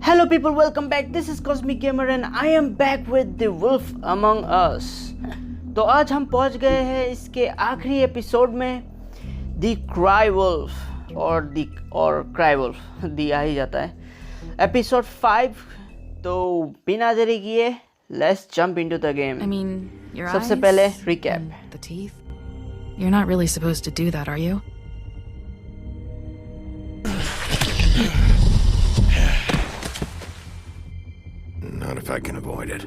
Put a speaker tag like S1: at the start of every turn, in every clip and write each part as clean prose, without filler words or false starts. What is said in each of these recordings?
S1: Hello people, welcome back. This is Cosmic Gamer and I am back with The Wolf Among Us. तो आज हम पहुंच गए हैं इसके आखिरी एपिसोड में द क्राई वुल्फ और क्राई वुल्फ दिया ही जाता है एपिसोड 5. तो बिना देरी किए let's jump into the game. सबसे पहले recap.
S2: The teeth. You're not really supposed to do that, are you?
S3: Not if I can avoid it.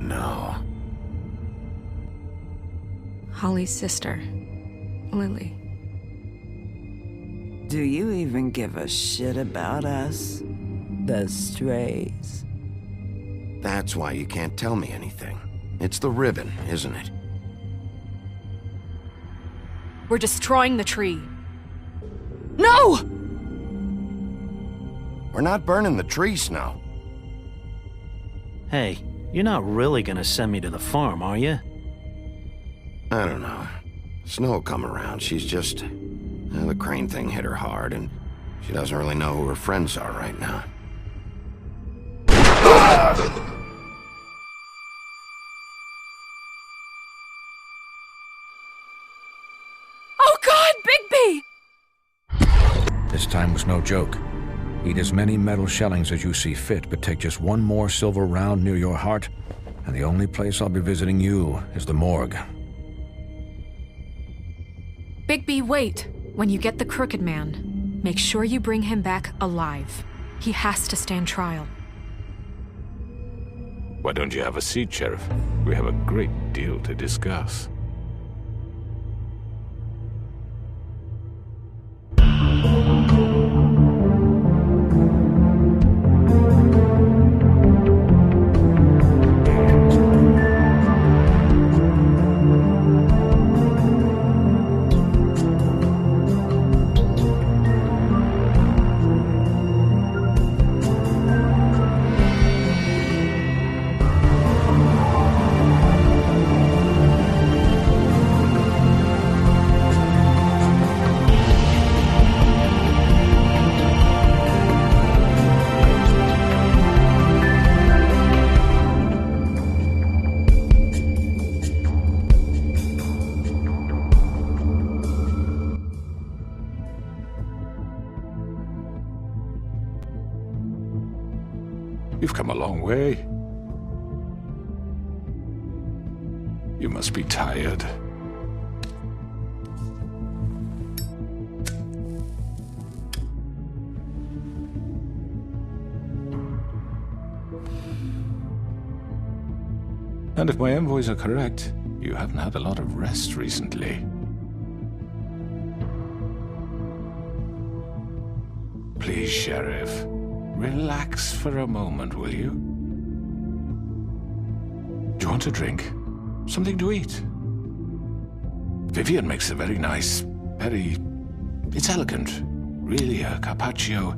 S3: No.
S2: Holly's sister, Lily.
S4: Do you even give a shit about us? The strays.
S3: That's why you can't tell me anything. It's the ribbon, isn't it?
S2: We're destroying the tree. No!
S3: We're not burning the tree, Snow.
S5: Hey, you're not really gonna send me to the farm, are you?
S3: I don't know. Snow will come around. She's just... the crane thing hit her hard, and she doesn't really know who her friends are right now.
S2: Oh God, Bigby!
S6: This time was no joke. Eat as many metal shellings as you see fit, but take just one more silver round near your heart, and the only place I'll be visiting you is the morgue.
S2: Bigby, wait. When you get the Crooked Man, make sure you bring him back alive. He has to stand trial.
S7: Why don't you have a seat, Sheriff? We have a great deal to discuss. You've come a long way. You must be tired. And if my envoys are correct, you haven't had a lot of rest recently. Please, Sheriff. Relax for a moment, will you? Do you want a drink? Something to eat? Vivian makes a very nice, It's elegant. Really a carpaccio.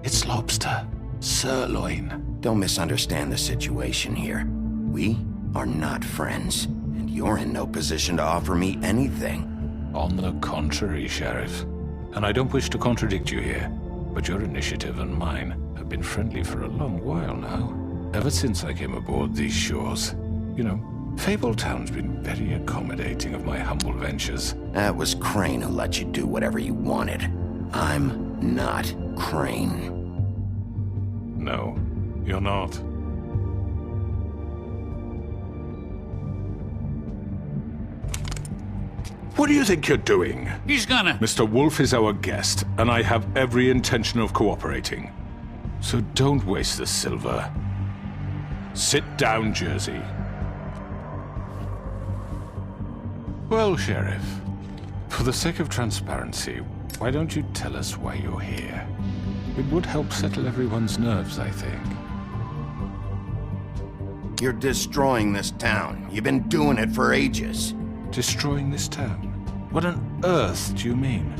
S7: It's lobster. Sirloin.
S3: Don't misunderstand the situation here. We are not friends, and you're in no position to offer me anything.
S7: On the contrary, Sheriff. And I don't wish to contradict you here, but your initiative and mine have been friendly for a long while now. Ever since I came aboard these shores. You know, Fabletown's been very accommodating of my humble ventures.
S3: That was Crane who let you do whatever you wanted. I'm not Crane.
S7: No, you're not. What do you think you're doing?
S8: He's gonna...
S7: Mr. Wolf is our guest, and I have every intention of cooperating. So don't waste the silver. Sit down, Jersey. Well, Sheriff, for the sake of transparency, why don't you tell us why you're here? It would help settle everyone's nerves, I think.
S3: You're destroying this town. You've been doing it for ages.
S7: Destroying this town? What on earth do you mean?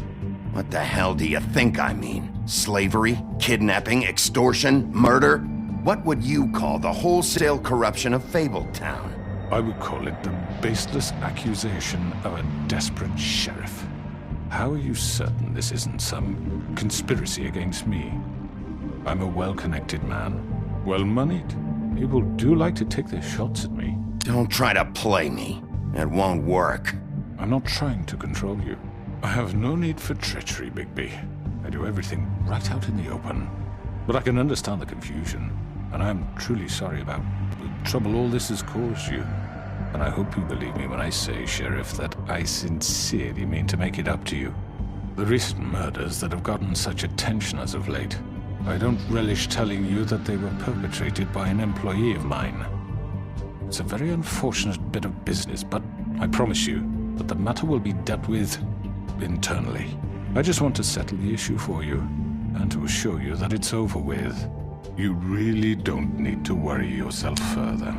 S3: What the hell do you think I mean? Slavery? Kidnapping? Extortion? Murder? What would you call the wholesale corruption of Fabletown?
S7: I would call it the baseless accusation of a desperate sheriff. How are you certain this isn't some conspiracy against me? I'm a well-connected man, well-moneyed. People do like to take their shots at me.
S3: Don't try to play me. It won't work.
S7: I'm not trying to control you. I have no need for treachery, Bigby. I do everything right out in the open. But I can understand the confusion, and I'm truly sorry about the trouble all this has caused you. And I hope you believe me when I say, Sheriff, that I sincerely mean to make it up to you. The recent murders that have gotten such attention as of late, I don't relish telling you that they were perpetrated by an employee of mine. It's a very unfortunate bit of business, but I promise you that the matter will be dealt with internally. I just want to settle the issue for you, and to assure you that it's over with. You really don't need to worry yourself further.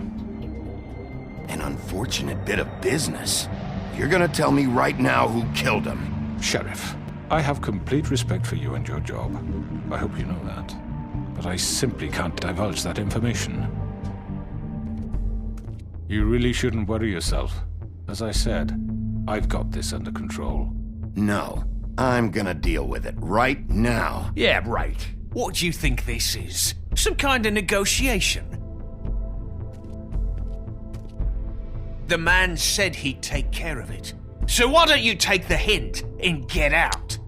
S3: An unfortunate bit of business. You're gonna tell me right now who killed him.
S7: Sheriff, I have complete respect for you and your job. I hope you know that. But I simply can't divulge that information. You really shouldn't worry yourself. As I said, I've got this under control.
S3: No, I'm gonna deal with it right now.
S8: Yeah, right. What do you think this is? Some kind of negotiation? The man said he'd take care of it. So why don't you take the hint and get out?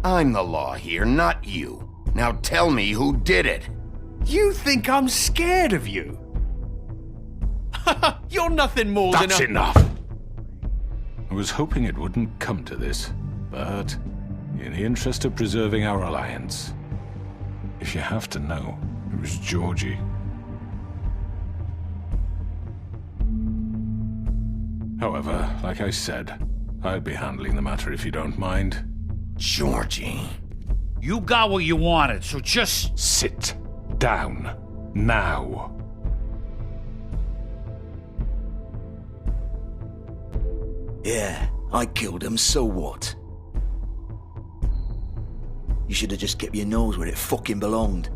S3: I'm the law here, not you. Now tell me who did it.
S8: You think I'm scared of you? You're nothing more
S7: That's
S8: than a...
S7: enough! I was hoping it wouldn't come to this, but in the interest of preserving our alliance, if you have to know, it was Georgie. However, like I said, I'll be handling the matter if you don't mind.
S3: Georgie.
S8: You got what you wanted, so just...
S7: Sit down. Now.
S9: Yeah, I killed him, so what? You should have just kept your nose where it fucking belonged.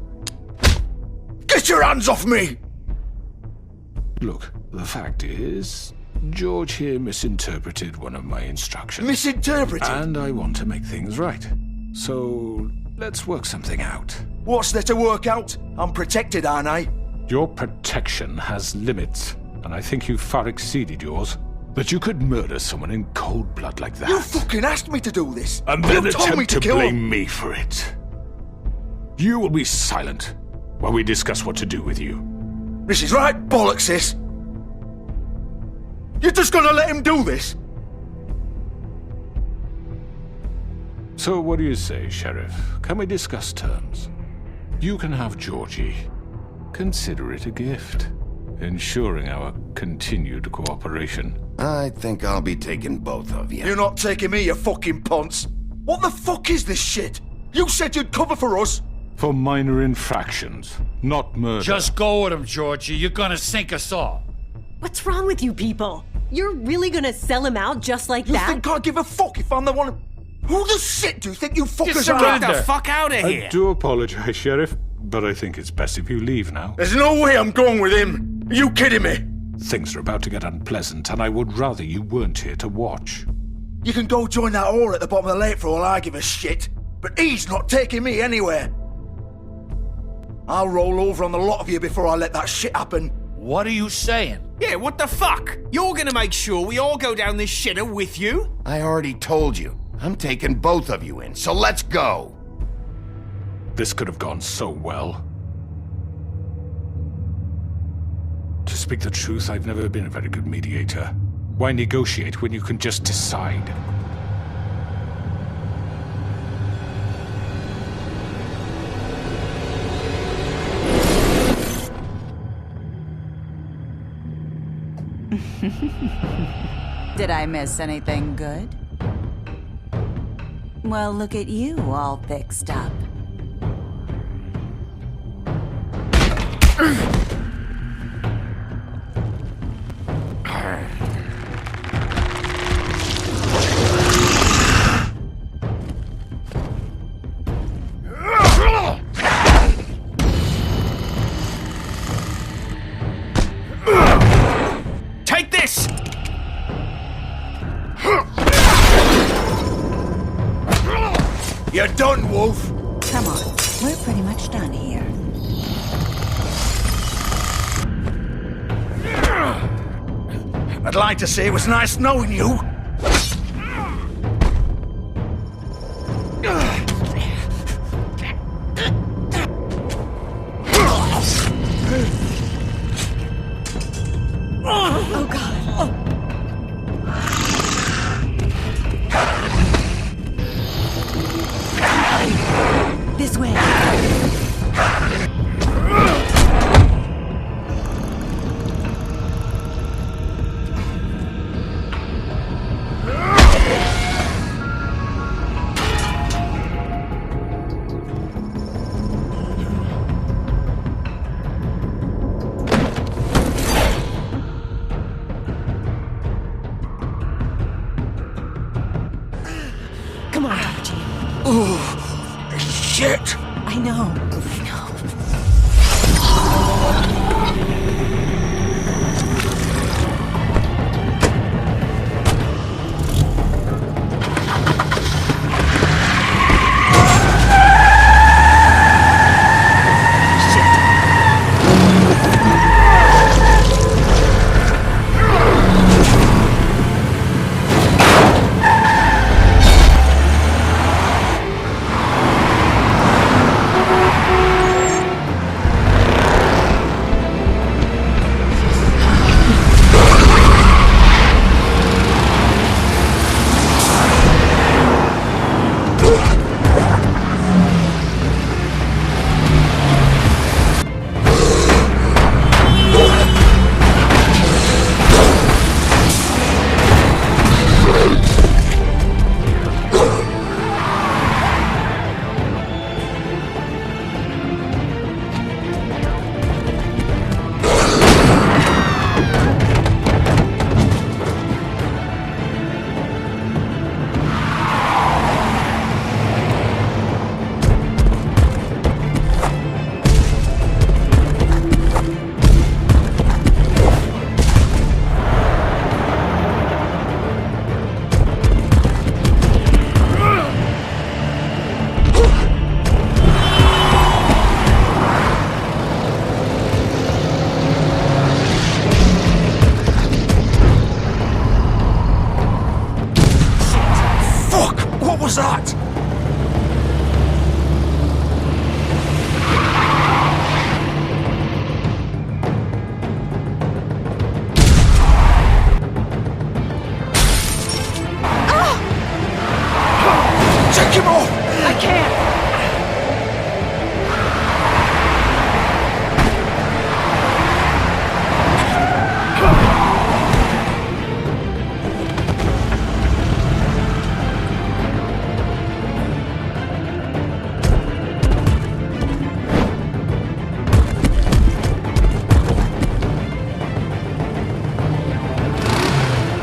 S9: Get your hands off me!
S7: Look, the fact is, George here misinterpreted one of my instructions.
S9: Misinterpreted?
S7: And I want to make things right. So, let's work something out.
S9: What's there to work out? I'm protected, aren't I?
S7: Your protection has limits, and I think you've far exceeded yours. That you could murder someone in cold blood like that.
S9: You fucking asked me to do this!
S7: And then
S9: you told me
S7: attempt to
S9: kill
S7: blame
S9: him.
S7: me for it. You will be silent while we discuss what to do with you.
S9: This is right bollocks, sis! You're just gonna let him do this?
S7: So what do you say, Sheriff? Can we discuss terms? You can have Georgie. Consider it a gift, ensuring our continued cooperation.
S3: I think I'll be taking both of you.
S9: You're not taking me, you fucking ponce! What the fuck is this shit? You said you'd cover for us!
S7: For minor infractions, not murder.
S8: Just go with him, Georgie. You're gonna sink us all.
S10: What's wrong with you people? You're really gonna sell him out just like
S9: You
S10: that?
S9: think I give a fuck if I'm the one... Who the shit do you think you fuckers
S8: Just
S9: are?
S8: get the fuck out of here.
S7: I do apologize, Sheriff, but I think it's best if you leave now.
S9: There's no way I'm going with him! Are you kidding me?
S7: Things are about to get unpleasant, and I would rather you weren't here to watch.
S9: You can go join that whore at the bottom of the lake for all I give a shit, but he's not taking me anywhere. I'll roll over on the lot of you before I let that shit happen.
S8: What are you saying?
S11: Yeah, what the fuck? You're gonna make sure we all go down this shitter with you?
S3: I already told you. I'm taking both of you in, so let's go.
S7: This could have gone so well. To speak the truth, I've never been a very good mediator. Why negotiate when you can just decide?
S12: Did I miss anything good? Well, look at you, all fixed up.
S9: You're done, Wolf.
S12: Come on, we're pretty much done here.
S9: I'd like to say it was nice knowing you.
S10: Oh, God. This way. Come on, Archie.
S9: Ooh, shit.
S10: I know.
S9: What was that? Take him off!
S10: I can't!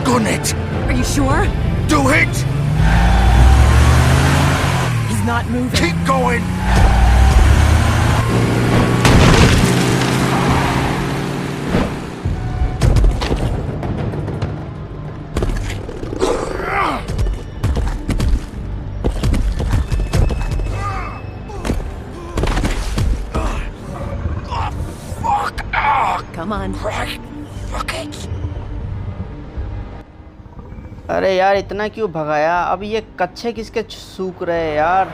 S9: Gun it!
S10: Are you sure?
S9: Do it!
S10: He's not moving.
S9: Keep going!
S10: Come on.
S9: Right. Fuck it.
S1: अरे यार इतना क्यों भगाया? अब ये कच्चे किसके सूख रहे हैं यार?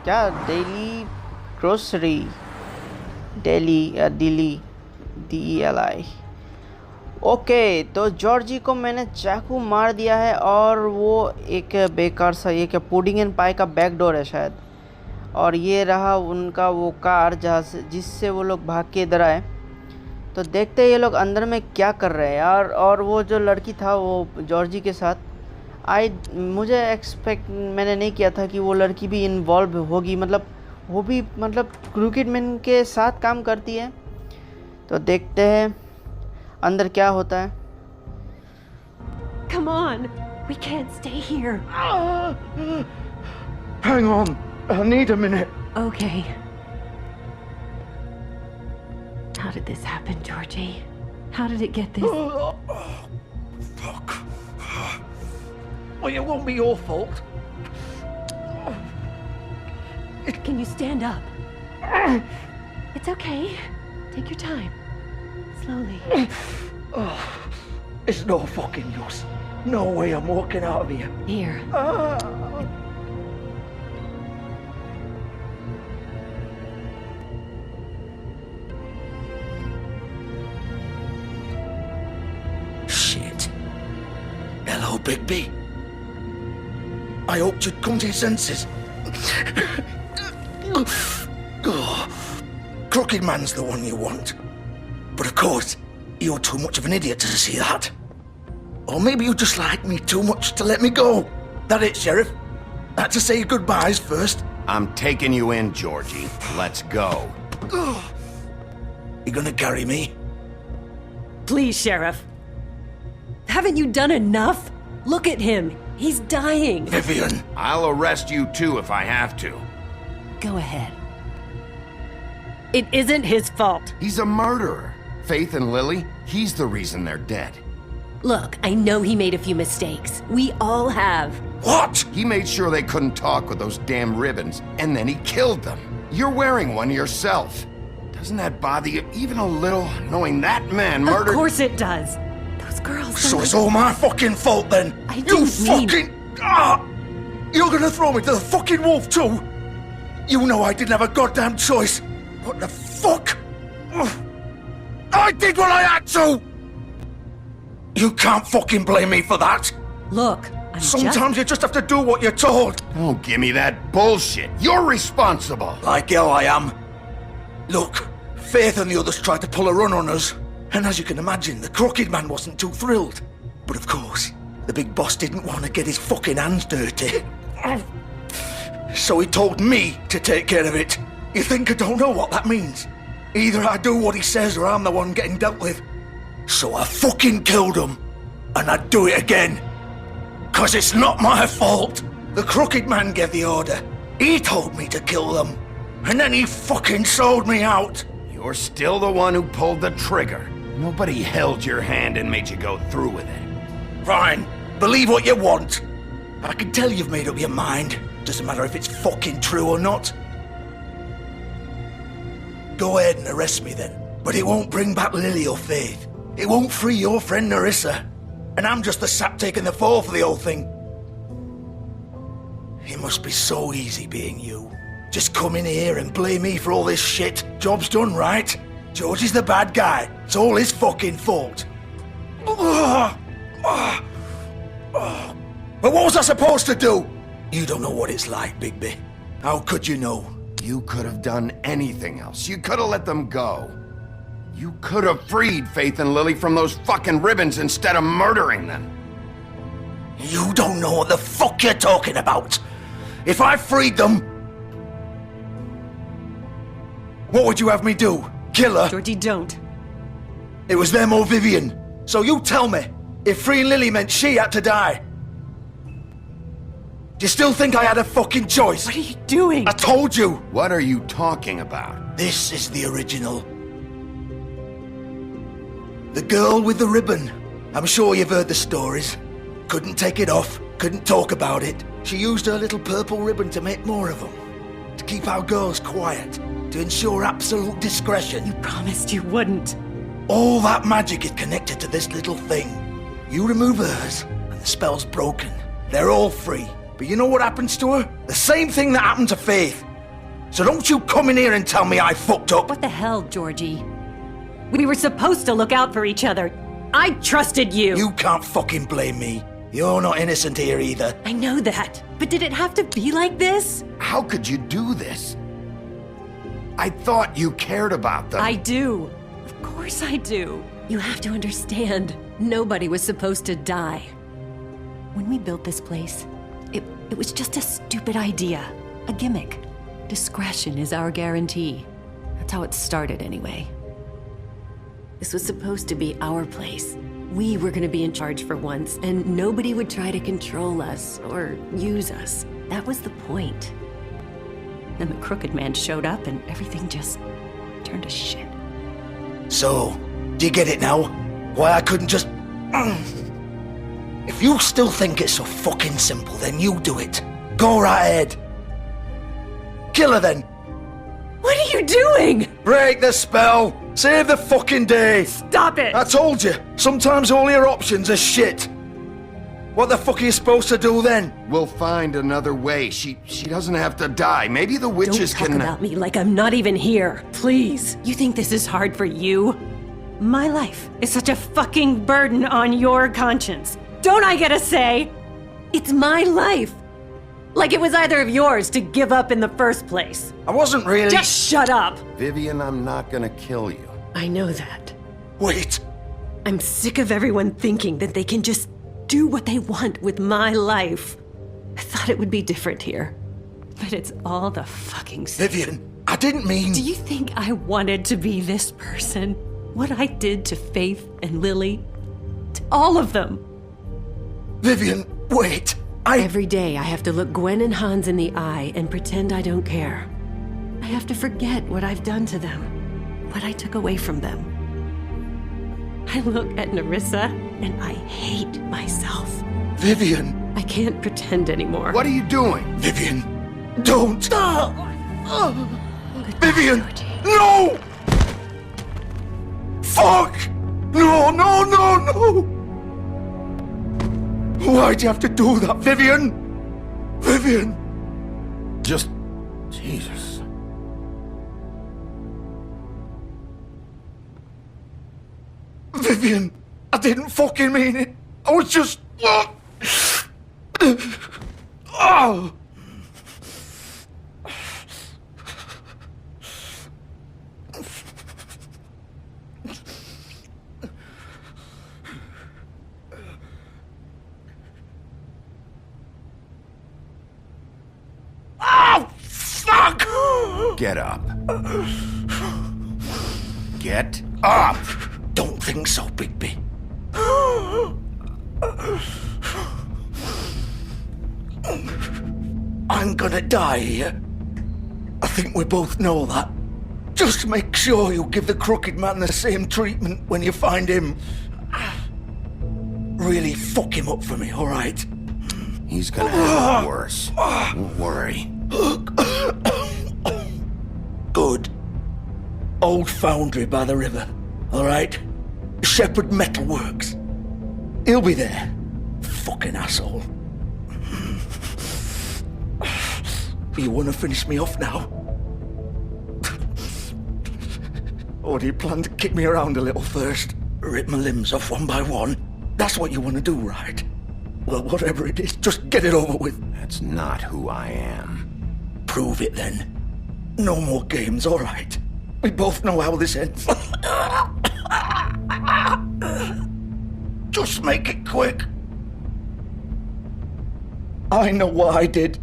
S1: क्या डेली ग्रोसरी, डेली या दिल्ली, DELI। ओके, तो जॉर्जी को मैंने चाकू मार दिया है और वो एक बेकार सा ये क्या पुडिंग एंड पाई का बैक डोर है शायद। और ये रहा उनका वो कार जहाँ से जिससे वो लोग भाग के इधर आए। तो देखते हैं ये लोग अंदर में क्या कर रहे हैं यार। और वो जो लड़की था वो जॉर्जी के साथ मुझे मैंने नहीं किया था कि वो लड़की भी इन्वॉल्व होगी, मतलब वो भी मतलब क्रिकेट मैन के साथ काम करती है। तो देखते हैं अंदर क्या होता है।
S10: Come on. We can't stay here.
S9: Hang on. I need a minute.
S10: Okay. How did this happen, Georgie? How did it get this?
S9: Fuck. Well, it won't be your fault.
S10: Can you stand up? It's okay. Take your time. Slowly.
S9: It's no fucking use. No way I'm walking out of here.
S10: Here.
S9: Shit. Hello, Bigby. I hoped you'd come to your senses. Crooked Man's the one you want. But of course, you're too much of an idiot to see that. Or maybe you just like me too much to let me go. That it, Sheriff? Had to say your goodbyes first.
S3: I'm taking you in, Georgie. Let's go.
S9: You gonna carry me?
S10: Please, Sheriff. Haven't you done enough? Look at him. He's dying.
S9: Vivian.
S3: I'll arrest you too if I have to.
S10: Go ahead. It isn't his fault.
S3: He's a murderer. Faith and Lily, he's the reason they're dead.
S10: Look, I know he made a few mistakes. We all have.
S9: What?
S3: He made sure they couldn't talk with those damn ribbons, and then he killed them. You're wearing one yourself. Doesn't that bother you even a little, knowing that man murdered—
S10: Of course it does. Those girls—
S9: So it's all my fucking fault then?
S10: I
S9: You
S10: didn't mean—
S9: fucking... You're gonna throw me to the fucking wolf too? You know I didn't have a goddamn choice. What the fuck? I did what I had to! You can't fucking blame me for that.
S10: Look,
S9: Sometimes you just have to do what you're told.
S3: Don't give me that bullshit. You're responsible.
S9: Like hell I am. Look, Faith and the others tried to pull a run on us. And as you can imagine, the Crooked Man wasn't too thrilled. But of course, the big boss didn't want to get his fucking hands dirty. So he told me to take care of it. You think I don't know what that means? Either I do what he says or I'm the one getting dealt with. So I fucking killed him. And I'd do it again. 'Cause it's not my fault. The Crooked Man gave the order. He told me to kill them. And then he fucking sold me out.
S3: You're still the one who pulled the trigger. Nobody held your hand and made you go through with it.
S9: Fine. Believe what you want. I can tell you've made up your mind. Doesn't matter if it's fucking true or not. Go ahead and arrest me then. But it won't bring back Lily or Faith. It won't free your friend Nerissa. And I'm just the sap taking the fall for the whole thing. It must be so easy being you. Just come in here and blame me for all this shit. Job's done, right? George is the bad guy. It's all his fucking fault. But what was I supposed to do? You don't know what it's like, Bigby. How could you know?
S3: You could have done anything else. You could have let them go. You could have freed Faith and Lily from those fucking ribbons instead of murdering them.
S9: You don't know what the fuck you're talking about. If I freed them... What would you have me do? Kill her?
S10: Georgie, don't.
S9: It was them or Vivian. So you tell me, if freeing Lily meant she had to die, do you still think I had a fucking choice?
S10: What are you doing?
S9: I told you.
S3: What are you talking about?
S9: This is the original. The girl with the ribbon. I'm sure you've heard the stories. Couldn't take it off, couldn't talk about it. She used her little purple ribbon to make more of them. To keep our girls quiet. To ensure absolute discretion.
S10: You promised you wouldn't.
S9: All that magic is connected to this little thing. You remove hers, and the spell's broken. They're all free. But you know what happens to her? The same thing that happened to Faith. So don't you come in here and tell me I fucked up.
S10: What the hell, Georgie? We were supposed to look out for each other. I trusted you.
S9: You can't fucking blame me. You're not innocent here either.
S10: I know that. But did it have to be like this?
S3: How could you do this? I thought you cared about them.
S10: I do. Of course I do. You have to understand. Nobody was supposed to die. When we built this place, it was just a stupid idea. A gimmick. Discretion is our guarantee. That's how it started anyway. This was supposed to be our place. We were gonna be in charge for once, and nobody would try to control us or use us. That was the point. Then the Crooked Man showed up and everything just turned to shit.
S9: So, do you get it now? Why I couldn't just... If you still think it's so fucking simple, then you do it. Go right ahead. Kill her then.
S10: What are you doing?
S9: Break the spell. Save the fucking day.
S10: Stop it!
S9: I told you, sometimes all your options are shit. What the fuck are you supposed to do then?
S3: We'll find another way. She doesn't have to die. Maybe the witches
S10: Don't talk
S3: can...
S10: about me like I'm not even here. Please. You think this is hard for you? My life is such a fucking burden on your conscience. Don't I get a say? It's my life. Like it was either of yours to give up in the first place.
S9: I wasn't really...
S10: Just shut up.
S3: Vivian, I'm not gonna kill you.
S10: I know that.
S9: Wait.
S10: I'm sick of everyone thinking that they can just do what they want with my life. I thought it would be different here. But it's all the fucking same.
S9: Vivian, I didn't mean...
S10: Do you think I wanted to be this person? What I did to Faith and Lily? To all of them?
S9: Vivian, wait.
S10: Every day I have to look Gwen and Hans in the eye and pretend I don't care. I have to forget what I've done to them, what I took away from them. I look at Nerissa and I hate myself.
S9: Vivian.
S10: I can't pretend anymore.
S3: What are you doing?
S9: Vivian, don't. Vivian, no! Fuck! No, no, no, no! Why'd you have to do that, Vivian? Vivian!
S3: Just... Jesus.
S9: Vivian, I didn't fucking mean it. I was just... Oh! Oh, fuck!
S3: Get up. Get up!
S9: Don't think so, Bigby. I'm gonna die here. I think we both know that. Just make sure you give the crooked man the same treatment when you find him. Really fuck him up for me, alright?
S3: He's gonna have it worse. Don't worry.
S9: Good. Old foundry by the river, alright? Shepherd Metalworks. He'll be there. Fucking asshole. You wanna finish me off now? Or do you plan to kick me around a little first? Rip my limbs off one by one? That's what you wanna do, right? Well, whatever it is, just get it over with.
S3: That's not who I am.
S9: Prove it then. No more games, alright? We both know how this ends. Just make it quick. I know what I did.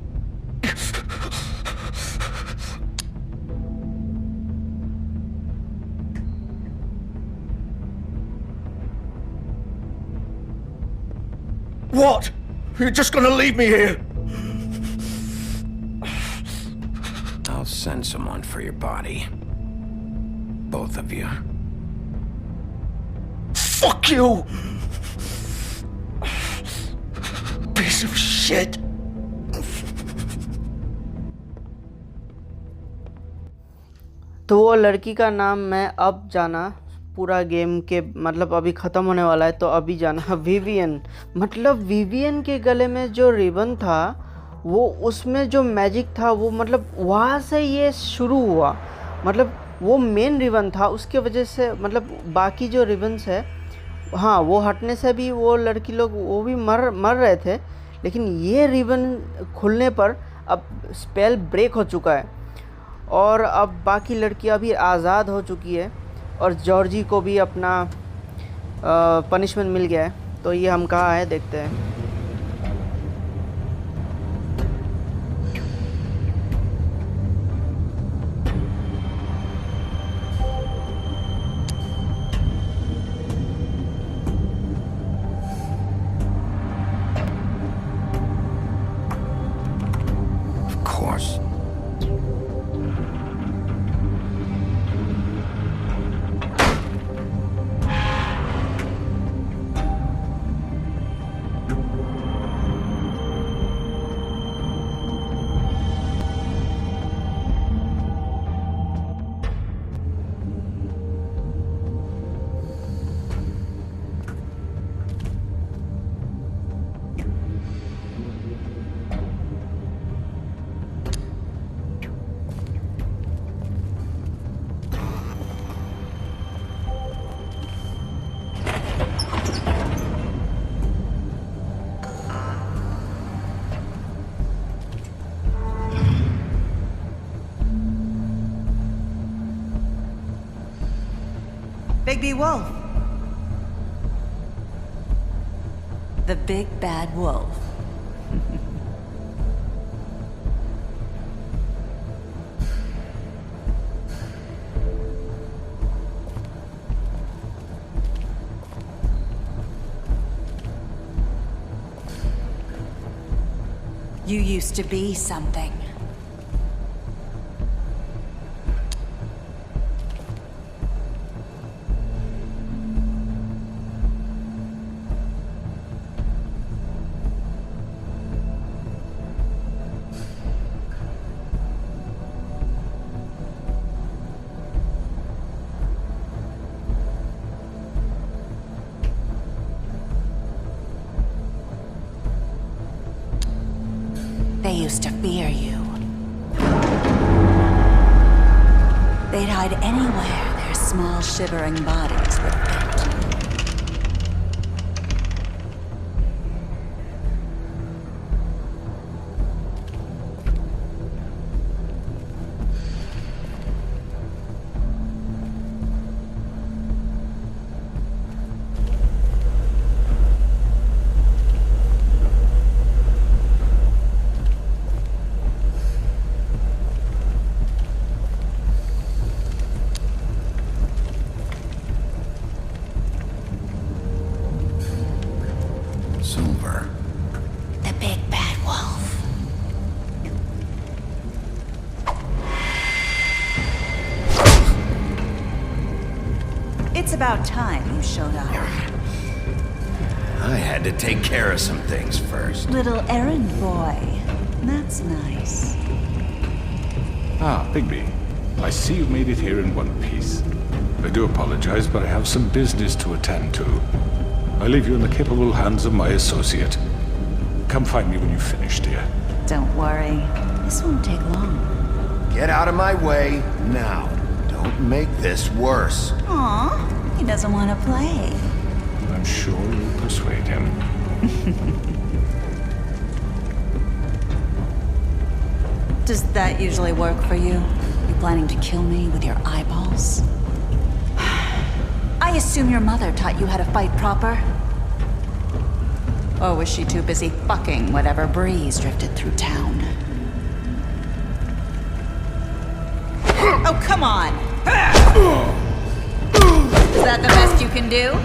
S9: What? You're just gonna leave me here?
S3: I'll send someone for your body. Both of you.
S9: Fuck you! Piece of shit.
S1: तो वो लड़की का नाम मैं अब जाना पूरा game के मतलब अभी ख़त्म होने वाला है तो अभी जाना विवियन मतलब विवियन के गले में जो रिबन था वो उसमें जो मैजिक था वो मतलब वहाँ से ये शुरू हुआ मतलब वो मेन रिबन था उसके वजह से मतलब बाकी जो रिबन्स है हाँ वो हटने से भी वो लड़की लोग वो भी मर रहे थे लेकिन ये रिबन खुलने पर अब स्पेल ब्रेक हो चुका है और अब बाकी लड़कियां भी आज़ाद हो चुकी है और जॉर्जी को भी अपना पनिशमेंट मिल गया है तो ये हम कहाँ है देखते हैं
S12: Bigby Wolf. The big bad wolf. You used to be something. They used to fear you. They'd hide anywhere their small, shivering bodies would fit.
S3: Silver.
S12: The big bad wolf. It's about time you showed up.
S3: I had to take care of some things first.
S12: Little errand boy. That's nice.
S7: Ah, Bigby. I see you made it here in one piece. I do apologize, but I have some business to attend to. I leave you in the capable hands of my associate. Come find me when you've finished, dear.
S12: Don't worry. This won't take long.
S3: Get out of my way now. Don't make this worse.
S12: Aw, he doesn't want to play.
S7: I'm sure you'll persuade him.
S12: Does that usually work for you? You planning to kill me with your eyeballs? I assume your mother taught you how to fight proper? Or was she too busy fucking whatever breeze drifted through town? Oh, come on! Is that the best you can do?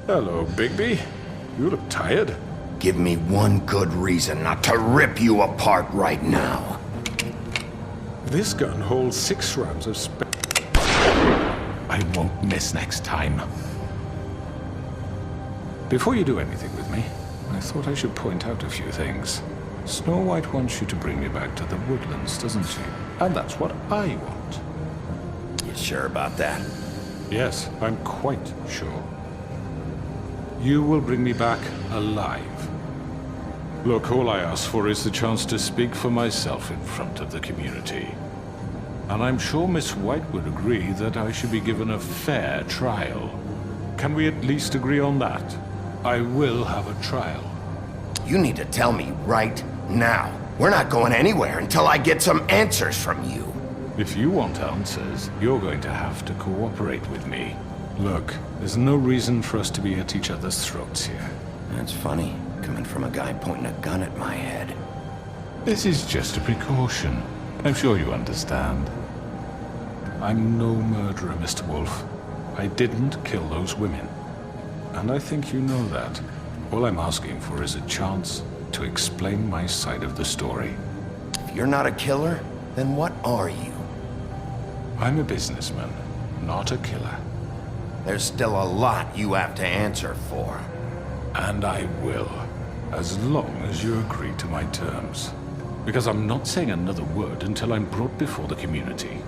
S7: Hello, Bigby. You look tired.
S3: Give me one good reason not to rip you apart right now.
S7: This gun holds 6 rounds of I won't miss next time. Before you do anything with me, I thought I should point out a few things. Snow White wants you to bring me back to the woodlands, doesn't she? And that's what I want.
S3: You sure about that?
S7: Yes, I'm quite sure. You will bring me back alive. Look, all I ask for is the chance to speak for myself in front of the community. And I'm sure Miss White would agree that I should be given a fair trial. Can we at least agree on that? I will have a trial.
S3: You need to tell me right now. We're not going anywhere until I get some answers from you.
S7: If you want answers, you're going to have to cooperate with me. Look, there's no reason for us to be at each other's throats here.
S3: That's funny, coming from a guy pointing a gun at my head.
S7: This is just a precaution. I'm sure you understand. I'm no murderer, Mr. Wolf. I didn't kill those women. And I think you know that. All I'm asking for is a chance to explain my side of the story.
S3: If you're not a killer, then what are you?
S7: I'm a businessman, not a killer.
S3: There's still a lot you have to answer for.
S7: And I will, as long as you agree to my terms. Because I'm not saying another word until I'm brought before the community.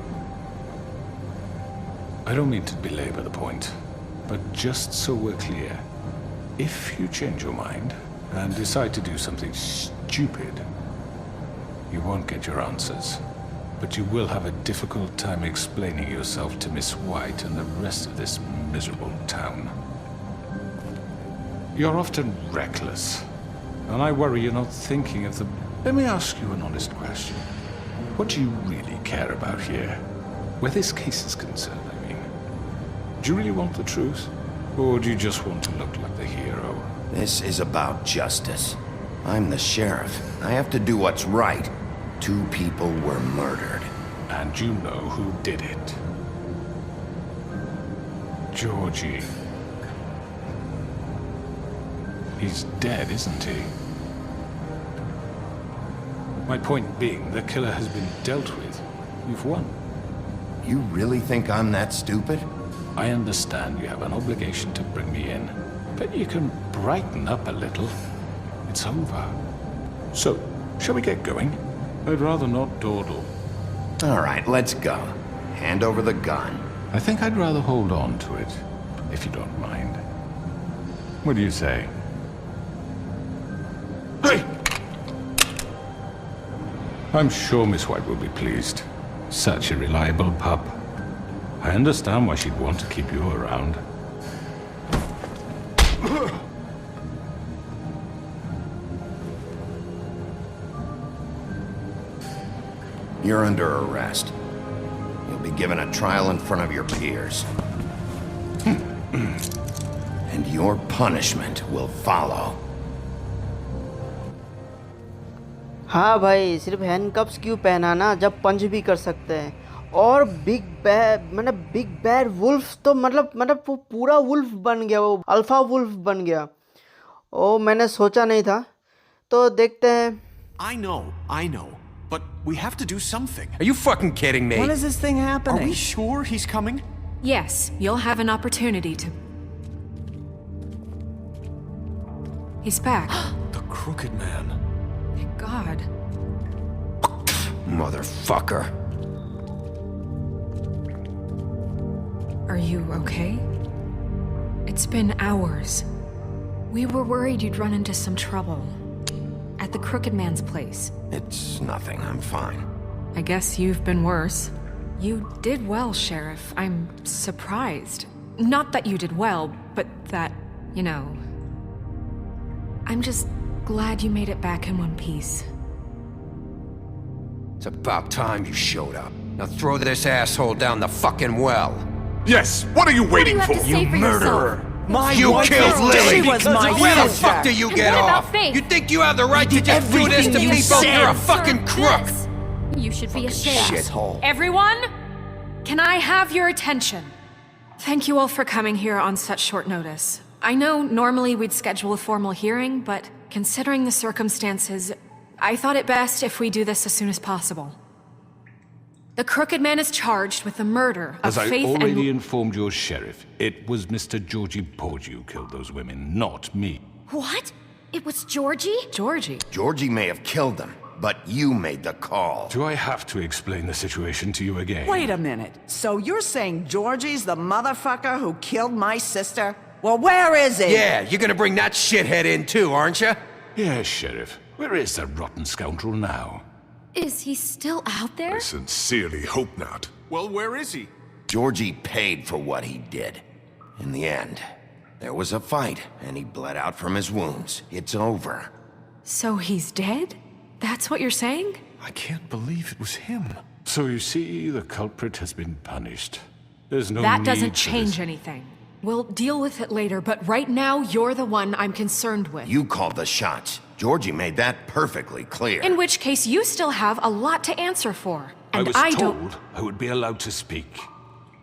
S7: I don't mean to belabor the point, but just so we're clear, if you change your mind and decide to do something stupid, you won't get your answers. But you will have a difficult time explaining yourself to Miss White and the rest of this miserable town. You're often reckless, and I worry you're not thinking of the... Let me ask you an honest question. What do you really care about here? Where this case is concerned, I mean. Do you really want the truth? Or do you just want to look like the hero?
S3: This is about justice. I'm the sheriff. I have to do what's right. 2 people were murdered.
S7: And you know who did it. Georgie. He's dead, isn't he? My point being, the killer has been dealt with. You've won.
S3: You really think I'm that stupid?
S7: I understand you have an obligation to bring me in, but you can brighten up a little. It's over. So, shall we get going? I'd rather not dawdle.
S3: All right, let's go. Hand over the gun.
S7: I think I'd rather hold on to it, if you don't mind. What do you say? Hey! I'm sure Miss White will be pleased. Such a reliable pup. I understand why she'd want to keep you around.
S3: You're under arrest. You'll be given a trial in front of your peers. And your punishment will follow.
S1: हाँ भाई, सिर्फ handcuffs क्यों पहनाना जब पंच भी कर सकते हैं। और बिग बैड वुल्फ तो मतलब वो पूरा वुल्फ बन गया, वो अल्फा वुल्फ बन गया। ओ मैंने सोचा नहीं था। तो देखते हैं।
S11: I know. But we have to do something.
S8: Are you fucking kidding me?
S4: When is this thing happening?
S11: Are we sure he's coming?
S2: Yes, you'll have an opportunity to... He's back.
S11: The Crooked Man.
S2: Thank God.
S3: Motherfucker.
S2: Are you okay? It's been hours. We were worried you'd run into some trouble. At the Crooked Man's place.
S3: It's nothing, I'm fine.
S2: I guess you've been worse. You did well, Sheriff. I'm surprised. Not that you did well, but that, you know... I'm just glad you made it back in one piece.
S8: It's about time you showed up. Now throw this asshole down the fucking well.
S7: Yes, what are you waiting for?
S10: You murderer!
S8: You killed Lily!
S4: She was my
S8: Where the
S4: sister.
S8: fuck do you get
S10: what about
S8: off?
S10: Faith?
S8: You think you have the right to just do this to
S4: everything you
S8: people?
S4: said.
S8: You're a fucking crook!
S10: You should be ashamed.
S8: Shithole.
S2: Everyone, can I have your attention? Thank you all for coming here on such short notice. I know normally we'd schedule a formal hearing, but considering the circumstances, I thought it best if we do this as soon as possible. The Crooked Man is charged with the murder of
S7: As I
S2: Faith
S7: already
S2: and...
S7: informed your sheriff, it was Mr. Georgie Porgy who killed those women, not me.
S13: What? It was Georgie?
S2: Georgie?
S3: Georgie may have killed them, but you made the call.
S7: Do I have to explain the situation to you again?
S4: Wait a minute. So you're saying Georgie's the motherfucker who killed my sister? Well, where is he?
S11: Yeah, you're gonna bring that shithead in too, aren't you?
S7: Yes, Sheriff. Where is the rotten scoundrel now?
S13: Is he still out there?
S14: I sincerely hope not.
S11: Well, where is he?
S3: Georgie paid for what he did. In the end, there was a fight, and he bled out from his wounds. It's over.
S2: So he's dead? That's what you're saying?
S14: I can't believe it was him.
S7: So you see, the culprit has been punished. There's no
S2: That
S7: need
S2: doesn't
S7: for
S2: change
S7: this.
S2: anything. We'll deal with it later, but right now, you're the one I'm concerned with.
S3: You called the shots. Georgie made that perfectly clear.
S2: In which case, you still have a lot to answer for. And
S7: I was told I would be allowed to speak.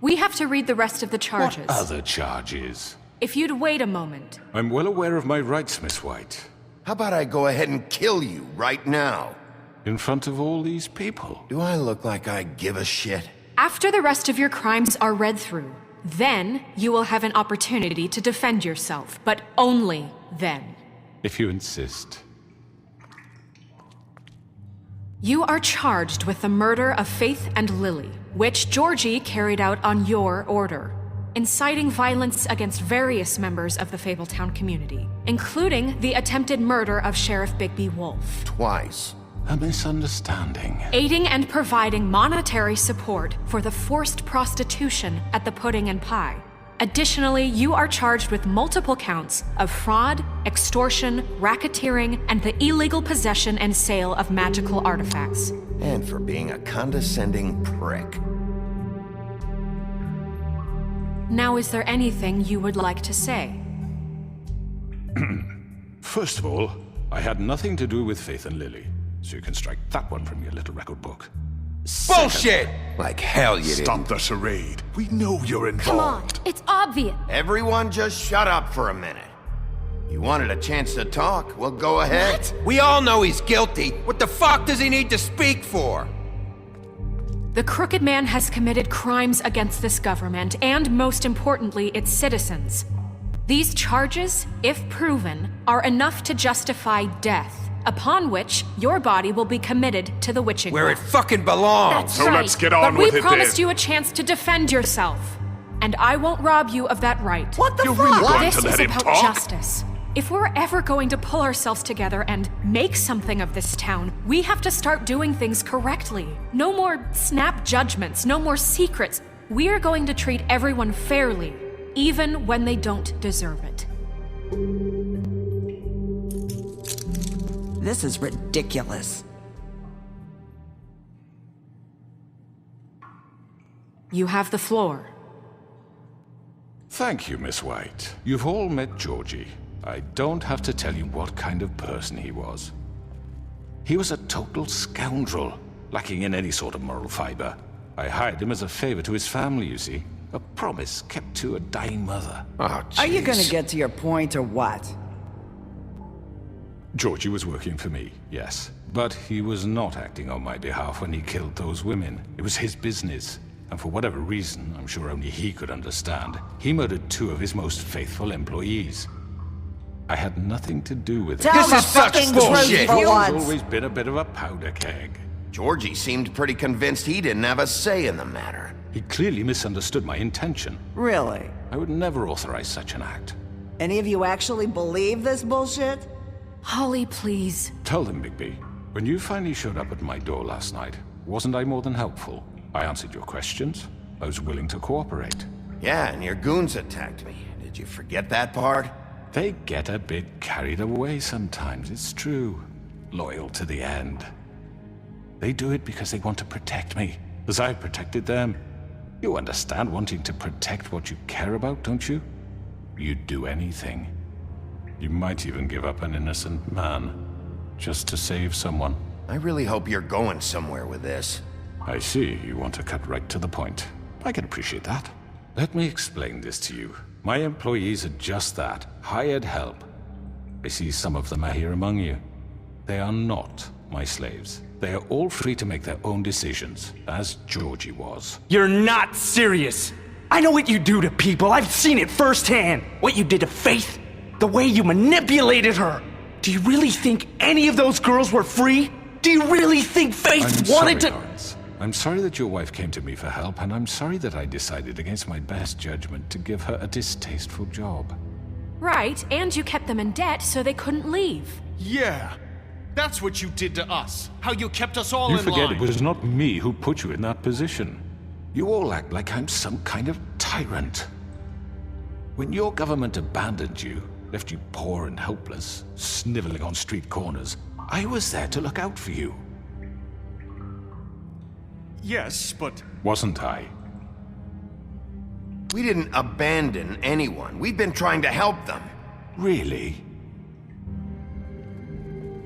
S2: We have to read the rest of the charges.
S7: What other charges?
S2: If you'd wait a moment.
S7: I'm well aware of my rights, Miss White.
S3: How about I go ahead and kill you right now?
S7: In front of all these people?
S3: Do I look like I give a shit?
S2: After the rest of your crimes are read through, then you will have an opportunity to defend yourself, but only then.
S7: If you insist.
S2: You are charged with the murder of Faith and Lily, which Georgie carried out on your order, inciting violence against various members of the Fabletown community, including the attempted murder of Sheriff Bigby Wolf.
S3: Twice.
S7: A misunderstanding.
S2: Aiding and providing monetary support for the forced prostitution at the Pudding and Pie. Additionally, you are charged with multiple counts of fraud, extortion, racketeering, and the illegal possession and sale of magical artifacts.
S3: And for being a condescending prick.
S2: Now, is there anything you would like to say?
S7: First of all, I had nothing to do with Faith and Lily, so you can strike that one from your little record book.
S11: Bullshit!
S3: Like hell you
S14: Stop
S3: didn't.
S14: the charade. We know you're involved.
S13: Come on, it's obvious.
S3: Everyone just shut up for a minute. You wanted a chance to talk? Well, go ahead.
S11: We all know he's guilty. What the fuck does he need to speak for?
S2: The Crooked Man has committed crimes against this government and, most importantly, its citizens. These charges, if proven, are enough to justify death, upon which your body will be committed to the witching
S11: Where it
S2: well.
S11: fucking belongs.
S2: That's
S14: So
S2: right.
S14: let's get on
S2: but
S14: with
S2: we
S14: it
S2: promised
S14: then.
S2: you a chance to defend yourself, and I won't rob you of that right.
S4: What the
S14: You're
S4: fuck?
S14: really going
S2: This
S14: to let
S2: is
S14: him
S2: about
S14: talk?
S2: justice. If we're ever going to pull ourselves together and make something of this town, we have to start doing things correctly. No more snap judgments, no more secrets. We are going to treat everyone fairly, even when they don't deserve it.
S4: This is ridiculous.
S2: You have the floor.
S7: Thank you, Miss White. You've all met Georgie. I don't have to tell you what kind of person he was. He was a total scoundrel, lacking in any sort of moral fiber. I hired him as a favor to his family, you see. A promise kept to a dying mother.
S3: Oh,
S4: Are you
S3: jeez.
S4: gonna get to your point or what?
S7: Georgie was working for me, yes. But he was not acting on my behalf when he killed those women. It was his business. And for whatever reason, I'm sure only he could understand, he murdered 2 of his most faithful employees. I had nothing to do with it.
S4: Tell
S11: This
S4: the
S11: is such
S4: fucking
S11: bullshit.
S4: truth for
S7: He's
S4: once.
S7: always been a bit of a powder keg.
S3: Georgie seemed pretty convinced he didn't have a say in the matter.
S7: He clearly misunderstood my intention.
S4: Really?
S7: I would never authorize such an act.
S4: Any of you actually believe this bullshit?
S2: Holly, please.
S7: Tell them, Bigby, when you finally showed up at my door last night, wasn't I more than helpful? I answered your questions. I was willing to cooperate.
S3: Yeah, and your goons attacked me. Did you forget that part?
S7: They get a bit carried away sometimes, it's true. Loyal to the end. They do it because they want to protect me, as I've protected them. You understand wanting to protect what you care about, don't you? You'd do anything. You might even give up an innocent man, just to save someone.
S3: I really hope you're going somewhere with this.
S7: I see you want to cut right to the point. I can appreciate that. Let me explain this to you. My employees are just that, hired help. I see some of them are here among you. They are not my slaves. They are all free to make their own decisions, as Georgie was.
S11: You're not serious. I know what you do to people. I've seen it firsthand. What you did to Faith. The way you manipulated her. Do you really think any of those girls were free? Do you really think Faith wanted to...
S7: Lawrence. I'm sorry that your wife came to me for help, and I'm sorry that I decided against my best judgment to give her a distasteful job.
S2: Right, and you kept them in debt so they couldn't leave.
S11: Yeah. That's what you did to us. How you kept us all
S7: You
S11: in
S7: forget
S11: line.
S7: it was not me who put you in that position. You all act like I'm some kind of tyrant. When your government abandoned you, left you poor and helpless, sniveling on street corners, I was there to look out for you.
S11: Yes, but...
S7: Wasn't I?
S3: We didn't abandon anyone. We've been trying to help them.
S7: Really?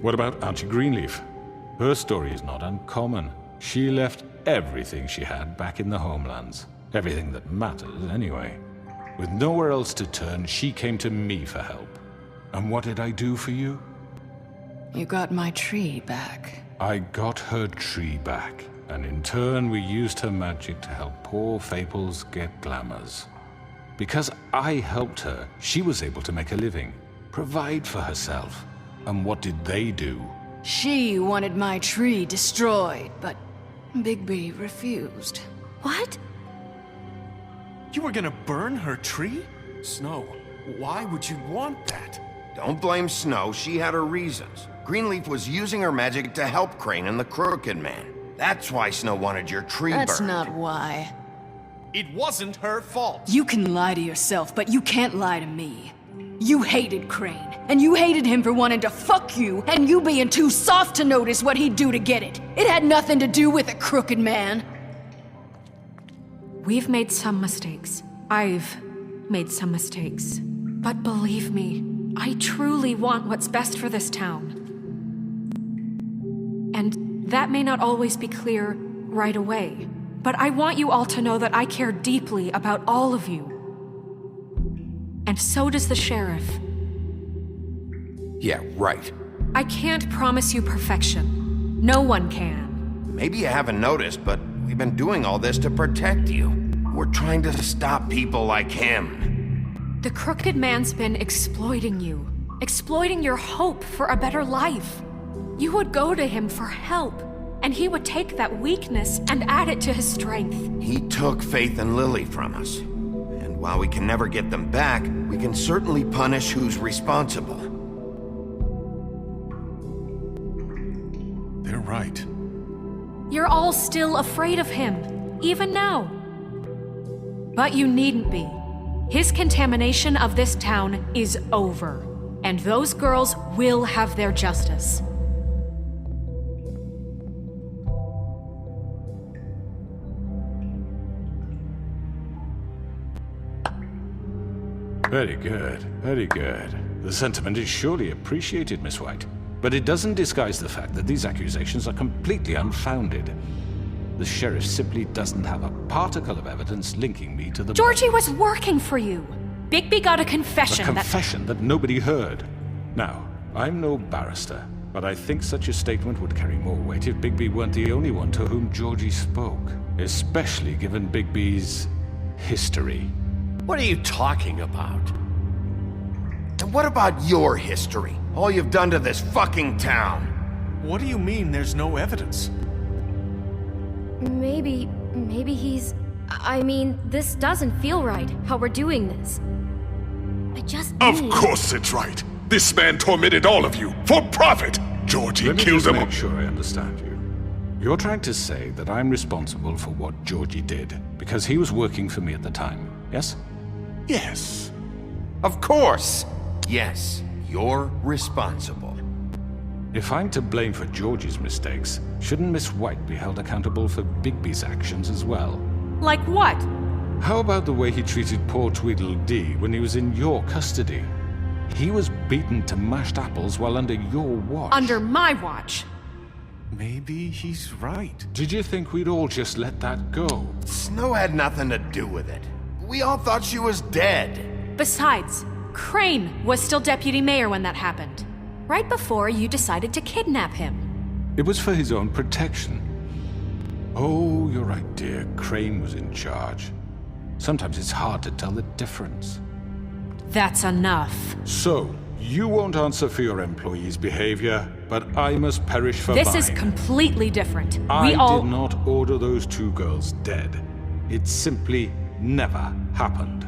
S7: What about Auntie Greenleaf? Her story is not uncommon. She left everything she had back in the homelands. Everything that matters, anyway. With nowhere else to turn, she came to me for help. And what did I do for you?
S12: You got my tree back.
S7: I got her tree back, and in turn we used her magic to help poor Faples get glamours. Because I helped her, she was able to make a living, provide for herself. And what did they do?
S12: She wanted my tree destroyed, but Bigby refused.
S13: What?
S11: You were gonna burn her tree? Snow, why would you want that?
S3: Don't blame Snow, she had her reasons. Greenleaf was using her magic to help Crane and the Crooked Man. That's why Snow wanted your tree burned.
S12: That's not why.
S11: It wasn't her fault.
S12: You can lie to yourself, but you can't lie to me. You hated Crane, and you hated him for wanting to fuck you, and you being too soft to notice what he'd do to get it. It had nothing to do with a Crooked Man.
S2: We've made some mistakes. I've made some mistakes. But believe me, I truly want what's best for this town. And that may not always be clear right away. But I want you all to know that I care deeply about all of you. And so does the sheriff.
S3: Yeah, right.
S2: I can't promise you perfection. No one can.
S3: Maybe you haven't noticed, but we've been doing all this to protect you. We're trying to stop people like him.
S2: The Crooked Man's been exploiting you. Exploiting your hope for a better life. You would go to him for help, and he would take that weakness and add it to his strength.
S3: He took Faith and Lily from us. And while we can never get them back, we can certainly punish who's responsible.
S14: They're right.
S2: You're all still afraid of him, even now. But you needn't be. His contamination of this town is over, and those girls will have their justice.
S7: Very good, very good. The sentiment is surely appreciated, Miss White. But it doesn't disguise the fact that these accusations are completely unfounded. The sheriff simply doesn't have a particle of evidence linking me to the...
S2: Georgie was working for you. Bigby got a confession
S7: A confession that nobody heard. Now, I'm no barrister, but I think such a statement would carry more weight if Bigby weren't the only one to whom Georgie spoke. Especially given Bigby's history.
S8: What are you talking about?
S3: And what about your history? All you've done to this fucking town?
S11: What do you mean there's no evidence?
S13: Maybe he's... I mean, this doesn't feel right, how we're doing this. I just
S14: Of
S13: need...
S14: course it's right. This man tormented all of you for profit. Georgie
S7: Let me
S14: killed
S7: just
S14: them.
S7: make sure I understand you. You're trying to say that I'm responsible for what Georgie did because he was working for me at the time, yes?
S14: Yes.
S3: Of course. Yes, you're responsible.
S7: If I'm to blame for Georgie's mistakes, shouldn't Miss White be held accountable for Bigby's actions as well?
S2: Like what?
S7: How about the way he treated poor Tweedledee when he was in your custody? He was beaten to mashed apples while under your watch.
S2: Under my watch.
S14: Maybe he's right.
S7: Did you think we'd all just let that go?
S3: Snow had nothing to do with it. We all thought she was dead.
S2: Besides, Crane was still deputy mayor when that happened. Right before you decided to kidnap him.
S7: It was for his own protection. Oh, you're right, dear. Crane was in charge. Sometimes it's hard to tell the difference.
S2: That's enough.
S7: So, you won't answer for your employees' behavior, but I must perish for
S2: This
S7: mine.
S2: is completely different.
S7: I
S2: We all...
S7: did not order those 2 girls dead. It simply never happened.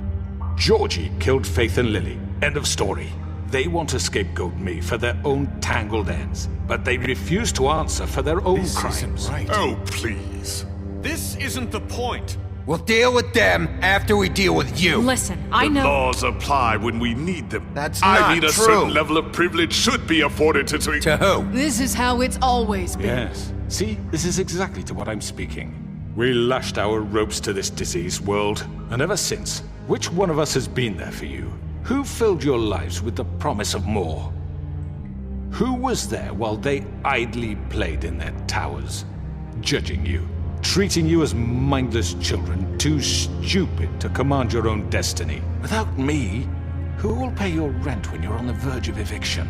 S7: Georgie killed Faith and Lily. End of story. They want to scapegoat me for their own tangled ends, but they refuse to answer for their own crimes.
S14: Right. Oh, please.
S8: This isn't the point.
S15: We'll deal with them after we deal with you.
S2: Listen, I
S14: The
S2: know...
S14: laws apply when we need them.
S3: That's
S14: I
S3: not
S14: mean, a
S3: true.
S14: certain level of privilege should be afforded to...
S15: To who?
S12: This is how it's always been.
S7: Yes. See, this is exactly to what I'm speaking. We lashed our ropes to this diseased world, and ever since, which one of us has been there for you? Who filled your lives with the promise of more? Who was there while they idly played in their towers, judging you, treating you as mindless children, too stupid to command your own destiny? Without me, who will pay your rent when you're on the verge of eviction?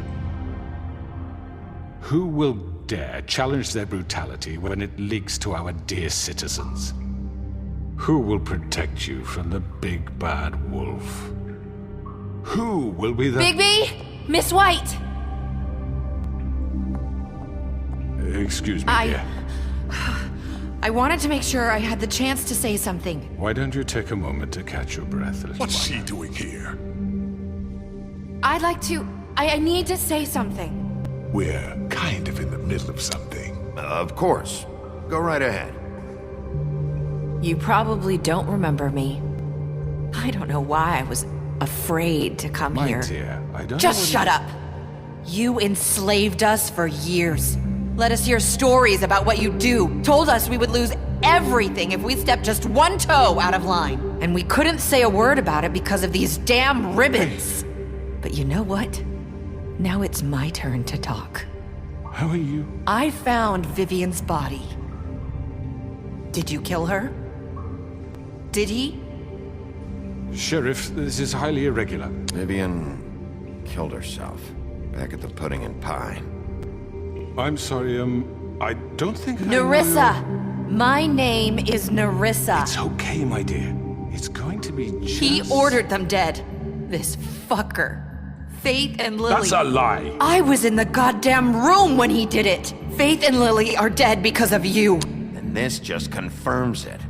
S7: Who will dare challenge their brutality when it leaks to our dear citizens? Who will protect you from the big bad wolf? Who will be the...
S16: Bigby! Miss White!
S7: Excuse me, dear.
S16: I wanted to make sure I had the chance to say something.
S7: Why don't you take a moment to catch your breath, little
S14: What's
S7: one?
S14: she doing here?
S16: I'd like to... I need to say something.
S14: We're kind of in the middle of something.
S3: Of course. Go right ahead.
S16: You probably don't remember me. I don't know why I was afraid to come
S7: My
S16: here.
S7: dear, I don't
S16: Just
S7: know
S16: shut up. You enslaved us for years. Let us hear stories about what you do. Told us we would lose everything if we stepped just one toe out of line. And we couldn't say a word about it because of these damn ribbons. But you know what? Now it's my turn to talk.
S7: How are you?
S16: I found Vivian's body. Did you kill her? Did he?
S7: Sheriff, this is highly irregular.
S3: Vivian killed herself back at the Pudding and Pie.
S7: I'm sorry, I don't think I
S16: Nerissa!
S7: know-
S16: My name is Nerissa.
S7: It's okay, my dear. It's going to be just...
S16: He ordered them dead. This fucker. Faith and Lily.
S7: That's a lie.
S16: I was in the goddamn room when he did it. Faith and Lily are dead because of you.
S3: And this just confirms it.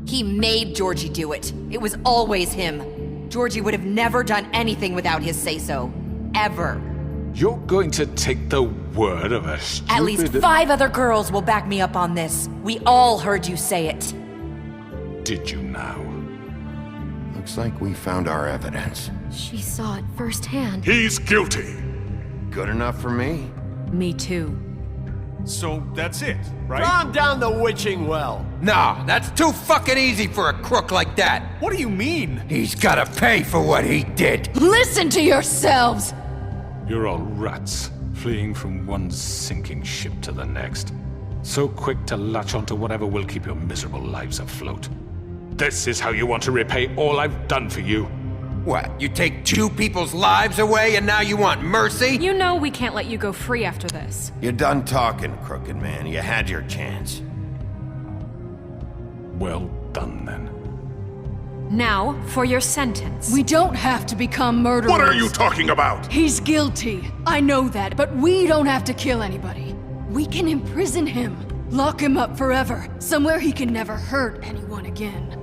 S16: He made Georgie do it. It was always him. Georgie would have never done anything without his say-so. Ever.
S7: You're going to take the word of a stupid...
S16: At least 5 other girls will back me up on this. We all heard you say it.
S7: Did you now?
S3: Looks like we found our evidence.
S13: She saw it firsthand.
S14: He's guilty.
S3: Good enough for me.
S2: Me too.
S8: So that's it, right?
S15: Calm down the witching well. Nah, that's too fucking easy for a crook like that.
S8: What do you mean?
S15: He's gotta pay for what he did.
S12: Listen to yourselves!
S7: You're all rats, fleeing from one sinking ship to the next. So quick to latch onto whatever will keep your miserable lives afloat. This is how you want to repay all I've done for you?
S15: What, you take 2 people's lives away and now you want mercy?
S2: You know we can't let you go free after this.
S3: You're done talking, crooked man. You had your chance.
S7: Well done, then.
S2: Now, for your sentence.
S12: We don't have to become murderers.
S14: What are you talking about?
S12: He's guilty. I know that, but we don't have to kill anybody. We can imprison him. Lock him up forever. Somewhere he can never hurt anyone again.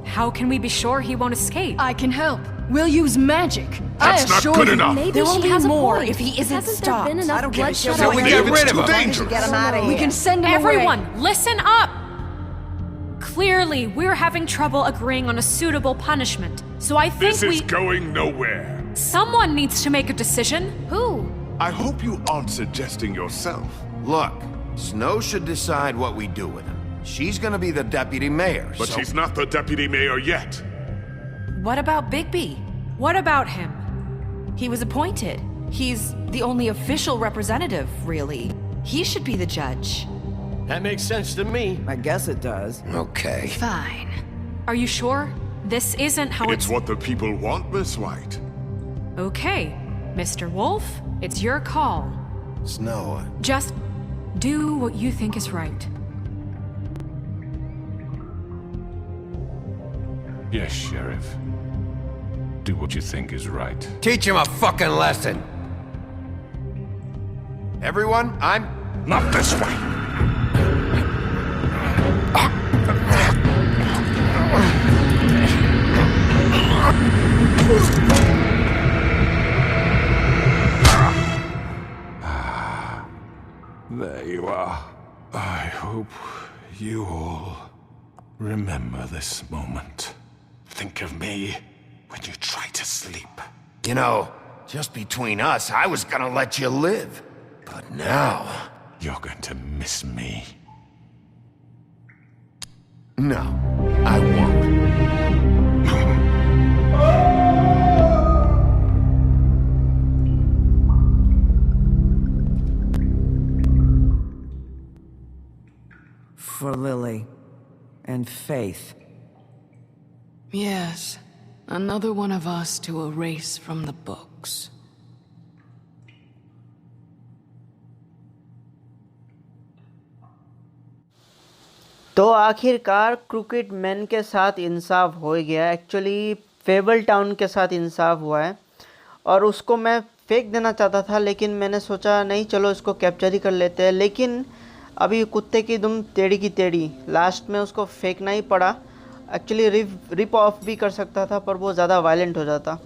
S2: How can we be sure he won't escape?
S12: I can help. We'll use magic.
S14: That's not good enough.
S13: Maybe
S16: There will
S13: she
S16: be
S13: has
S16: more
S13: a point.
S16: if he isn't
S13: Hasn't
S16: stopped.
S13: there been enough bloodshed
S15: So we
S13: already?
S15: get rid
S14: It's
S15: of
S14: too
S15: him.
S14: dangerous.
S4: Get him out of here.
S12: We can send him
S2: Everyone,
S12: away.
S2: listen up! Clearly, we're having trouble agreeing on a suitable punishment. So I think
S14: This is going nowhere.
S2: Someone needs to make a decision.
S13: Who?
S14: I hope you aren't suggesting yourself.
S3: Look, Snow should decide what we do with him. She's gonna be the deputy mayor,
S14: But
S3: so...
S14: she's not the deputy mayor yet.
S16: What about Bigby?
S2: What about him?
S16: He was appointed. He's the only official representative, really. He should be the judge.
S15: That makes sense to me.
S4: I guess it does.
S3: Okay.
S12: Fine.
S2: Are you sure? This isn't how
S14: It's what the people want, Miss White.
S2: Okay, Mr. Wolf, it's your call.
S3: Snow,
S2: Just do what you think is right.
S7: Yes, Sheriff. Do what you think is right.
S15: Teach him a fucking lesson. Everyone, I'm...
S14: Not this way.
S7: There you are. I hope you all remember this moment. Think of me when you try to sleep.
S3: you know, just between us, I was gonna let you live. But now...
S7: You're going to miss me.
S3: No, I won't.
S4: For Lily and Faith.
S12: Yes, another one of us to erase from the books.
S1: तो आखिरकार cricket man के साथ इंसाफ हो गया। Actually fable town के साथ इंसाफ हुआ है और उसको मैं फेंक देना चाहता था, लेकिन मैंने सोचा नहीं, चलो इसको कैप्चर ही कर लेते हैं। लेकिन अभी कुत्ते की दुम टेढ़ी की टेढ़ी, लास्ट में उसको फेंकना ही पड़ा। एक्चुअली रिप ऑफ भी कर सकता था, पर वो ज़्यादा वायलेंट हो जाता।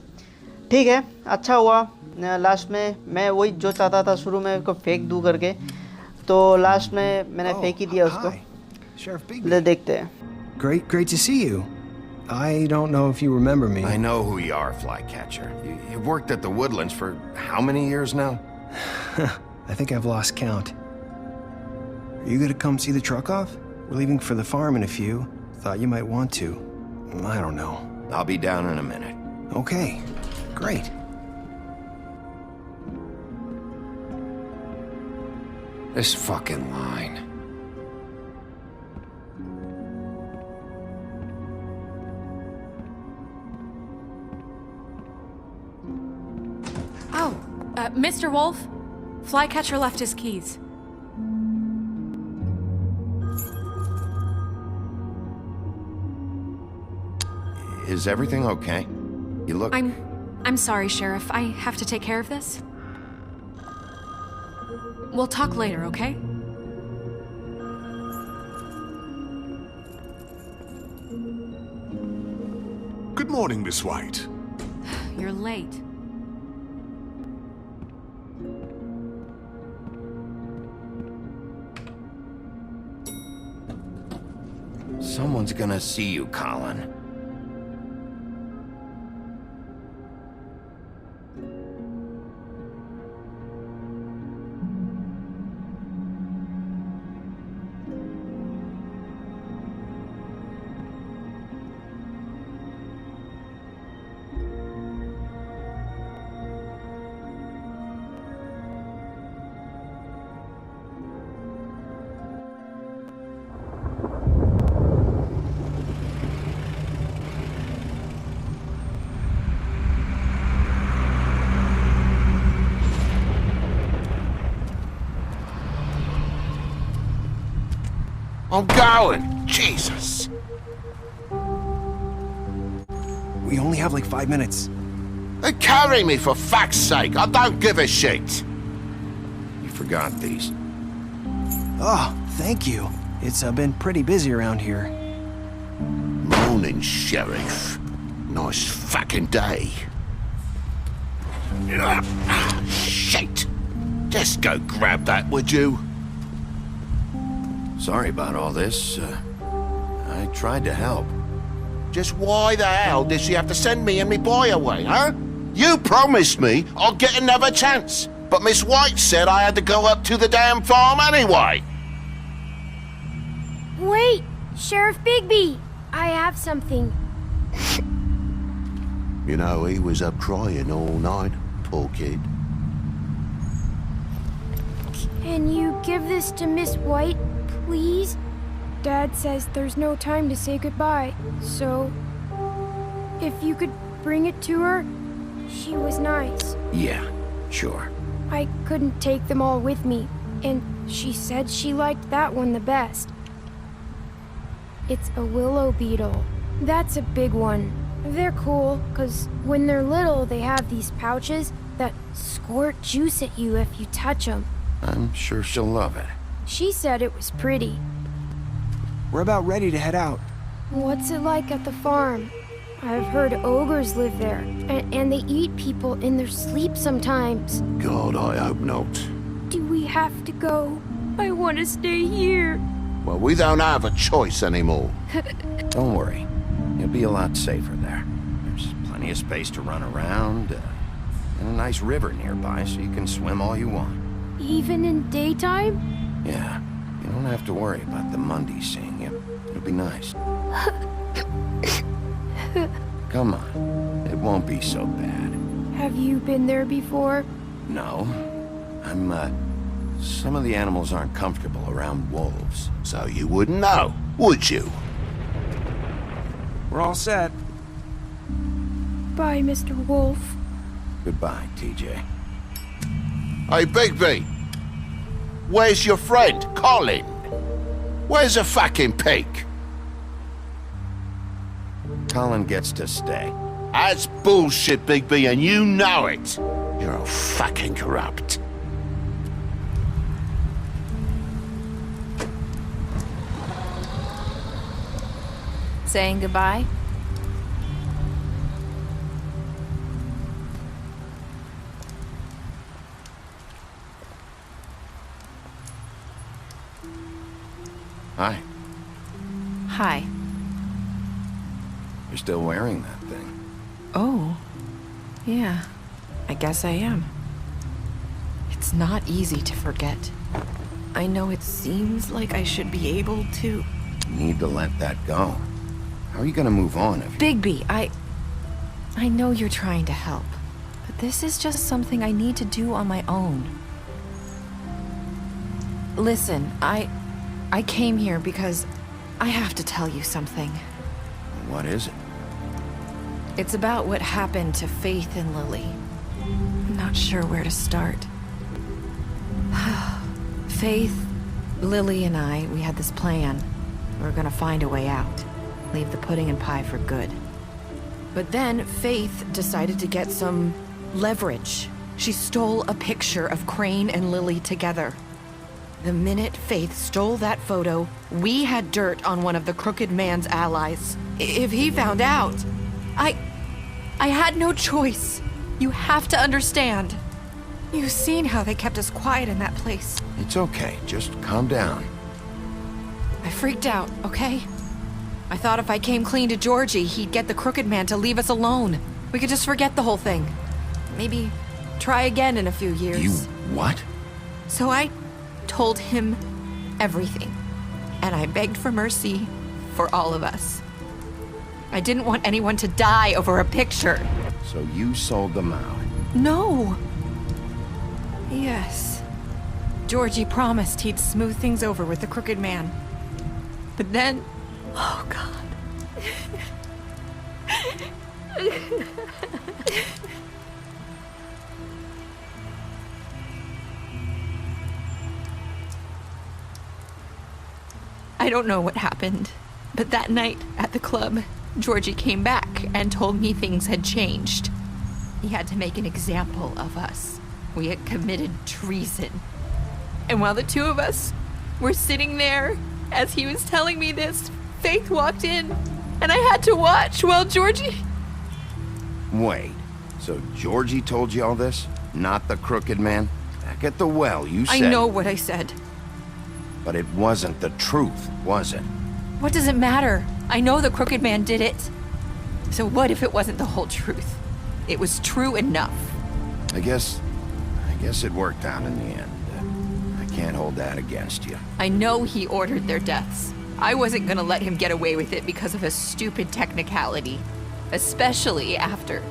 S1: ठीक है, अच्छा हुआ लास्ट में मैं वही जो चाहता था शुरू में उसको फेंक दूँ करके, तो लास्ट में मैंने फेंक ही दिया उसको।
S17: Sheriff Bigby.
S1: ले देखते हैं।
S17: Great to see you. I don't know if you remember me.
S3: I know who you are, Flycatcher. You've worked at the Woodlands for how many years now?
S17: I think I've lost count. Are you gonna come see the truck off? We're leaving for the farm in a few. Thought you might want to. I don't know.
S3: I'll be down in a minute.
S17: Okay, great.
S3: This fucking line.
S2: Oh, Mr. Wolf, Flycatcher left his keys.
S3: Is everything okay? You look...
S2: I'm sorry, Sheriff. I have to take care of this. We'll talk later, okay?
S14: Good morning, Miss White.
S2: You're late.
S3: Someone's gonna see you, Colin. I'm going! Jesus!
S17: We only have like 5 minutes.
S3: Carry me, for fuck's sake! I don't give a shit! You forgot these.
S17: Oh, thank you. It's been pretty busy around here.
S3: Morning, Sheriff. Nice fucking day. Shit! Just go grab that, would you? Sorry about all this. I tried to help. Just why the hell did she have to send me and me boy away, huh? You promised me I'd get another chance, but Miss White said I had to go up to the damn farm anyway.
S13: Wait, Sheriff Bigby, I have something.
S3: You know, he was up crying all night, poor kid.
S13: Can you give this to Miss White, please? Dad says there's no time to say goodbye, so
S18: If you could bring it to her, she was nice.
S6: Yeah, sure.
S18: I couldn't take them all with me, and she said she liked that one the best. It's a willow beetle. That's a big one. They're cool, 'cause when they're little, they have these pouches that squirt juice at you if you touch them.
S3: I'm sure she'll love it.
S18: She said it was pretty.
S17: We're about ready to head out.
S18: What's it like at the farm? I've heard ogres live there, and they eat people in their sleep sometimes.
S3: God, I hope not.
S18: Do we have to go? I want to stay here.
S3: Well, we don't have a choice anymore.
S19: Don't worry. You'll be a lot safer there. There's plenty of space to run around, and a nice river nearby so you can swim all you want.
S18: Even in daytime?
S19: Yeah, you don't have to worry about the Mundies seeing you. It'll be nice. Come on, it won't be so bad.
S18: Have you been there before?
S19: No. Some of the animals aren't comfortable around wolves.
S3: So you wouldn't know, would you?
S17: We're all set.
S18: Bye, Mr. Wolf.
S19: Goodbye, TJ.
S3: Hey, Bigby. Where's your friend, Colin? Where's the fucking pig?
S19: Colin gets to stay.
S3: That's bullshit, Bigby, and you know it. You're all fucking corrupt.
S16: Saying goodbye?
S19: Hi.
S16: Hi.
S19: You're still wearing that thing.
S16: Oh. Yeah. I guess I am. It's not easy to forget. I know it seems like I should be able to.
S19: You need to let that go. How are you gonna move on if...
S16: Bigby, I know you're trying to help, but this is just something I need to do on my own. Listen, I came here because I have to tell you something.
S19: What is it?
S16: It's about what happened to Faith and Lily. I'm not sure where to start. Faith, Lily, and I, we had this plan. We were gonna find a way out. Leave the pudding and pie for good. But then Faith decided to get some leverage. She stole a picture of Crane and Lily together. The minute Faith stole that photo, we had dirt on one of the Crooked Man's allies. If he found out, I had no choice. You have to understand. You've seen how they kept us quiet in that place.
S19: It's okay, just calm down.
S16: I freaked out, okay? I thought if I came clean to Georgie, he'd get the Crooked Man to leave us alone. We could just forget the whole thing. Maybe try again in a few years.
S19: You what?
S16: So I told him everything. And I begged for mercy for all of us. I didn't want anyone to die over a picture.
S19: So you sold them out?
S16: No. Yes. Georgie promised he'd smooth things over with the Crooked Man. But then... Oh, God. I don't know what happened, but that night at the club, Georgie came back and told me things had changed. He had to make an example of us. We had committed treason. And while the two of us were sitting there, as he was telling me this, Faith walked in, and I had to watch while Georgie...
S19: Wait, so Georgie told you all this? Not the Crooked Man? Back at the well, you said...
S16: I know what I said.
S19: But it wasn't the truth, was it?
S16: What does it matter? I know the Crooked Man did it. So what if it wasn't the whole truth? It was true enough.
S19: I guess it worked out in the end. I can't hold that against you.
S16: I know he ordered their deaths. I wasn't gonna let him get away with it because of a stupid technicality. Especially after...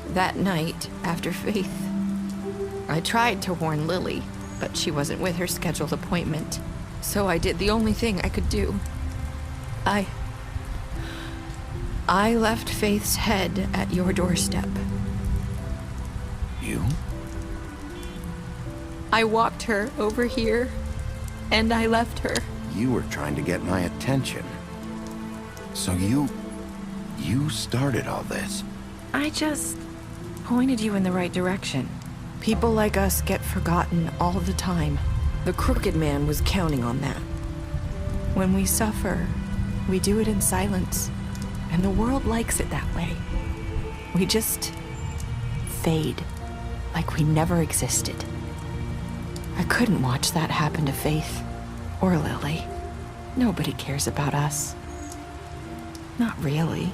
S16: that night, after Faith. I tried to warn Lily, but she wasn't with her scheduled appointment. So I did the only thing I could do. I
S2: I left Faith's head at your doorstep.
S3: You?
S2: I walked her over here, and I left her.
S3: You were trying to get my attention. So you started all this.
S16: I just pointed you in the right direction. People like us get forgotten all the time. The Crooked Man was counting on that. When we suffer, we do it in silence, and the world likes it that way. We just fade, like we never existed. I couldn't watch that happen to Faith, or Lily. Nobody cares about us. Not really.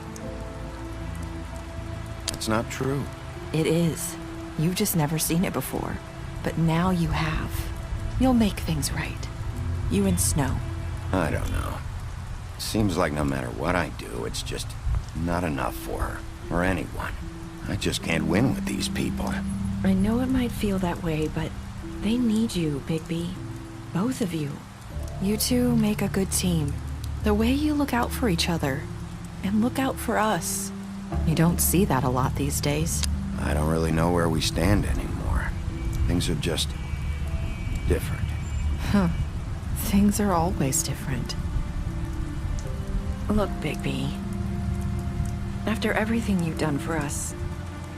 S3: That's not true.
S16: It is. You've just never seen it before. But now you have. You'll make things right. You and Snow.
S3: I don't know. Seems like no matter what I do, it's just not enough for her, or anyone. I just can't win with these people.
S16: I know it might feel that way, but they need you, Bigby. Both of you. You two make a good team. The way you look out for each other, and look out for us. You don't see that a lot these days.
S3: I don't really know where we stand anymore. Things are just different.
S16: Huh. Things are always different. Look, Bigby. After everything you've done for us,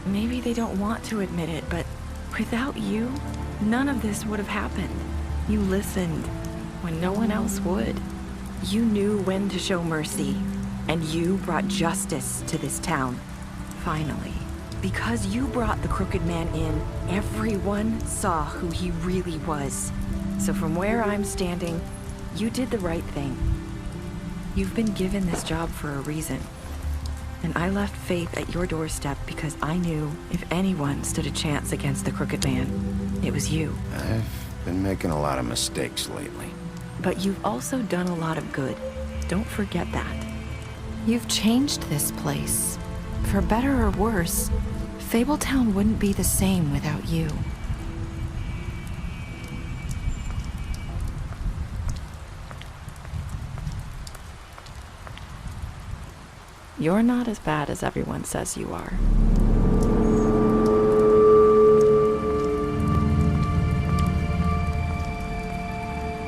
S16: maybe they don't want to admit it, but without you, none of this would have happened. You listened when no one else would. You knew when to show mercy, and you brought justice to this town. Finally. Because you brought the Crooked Man in, everyone saw who he really was. So from where I'm standing, you did the right thing. You've been given this job for a reason. And I left Faith at your doorstep because I knew if anyone stood a chance against the Crooked Man, it was you.
S3: I've been making a lot of mistakes lately.
S16: But you've also done a lot of good. Don't forget that. You've changed this place. For better or worse, Fabletown wouldn't be the same without you. You're not as bad as everyone says you are.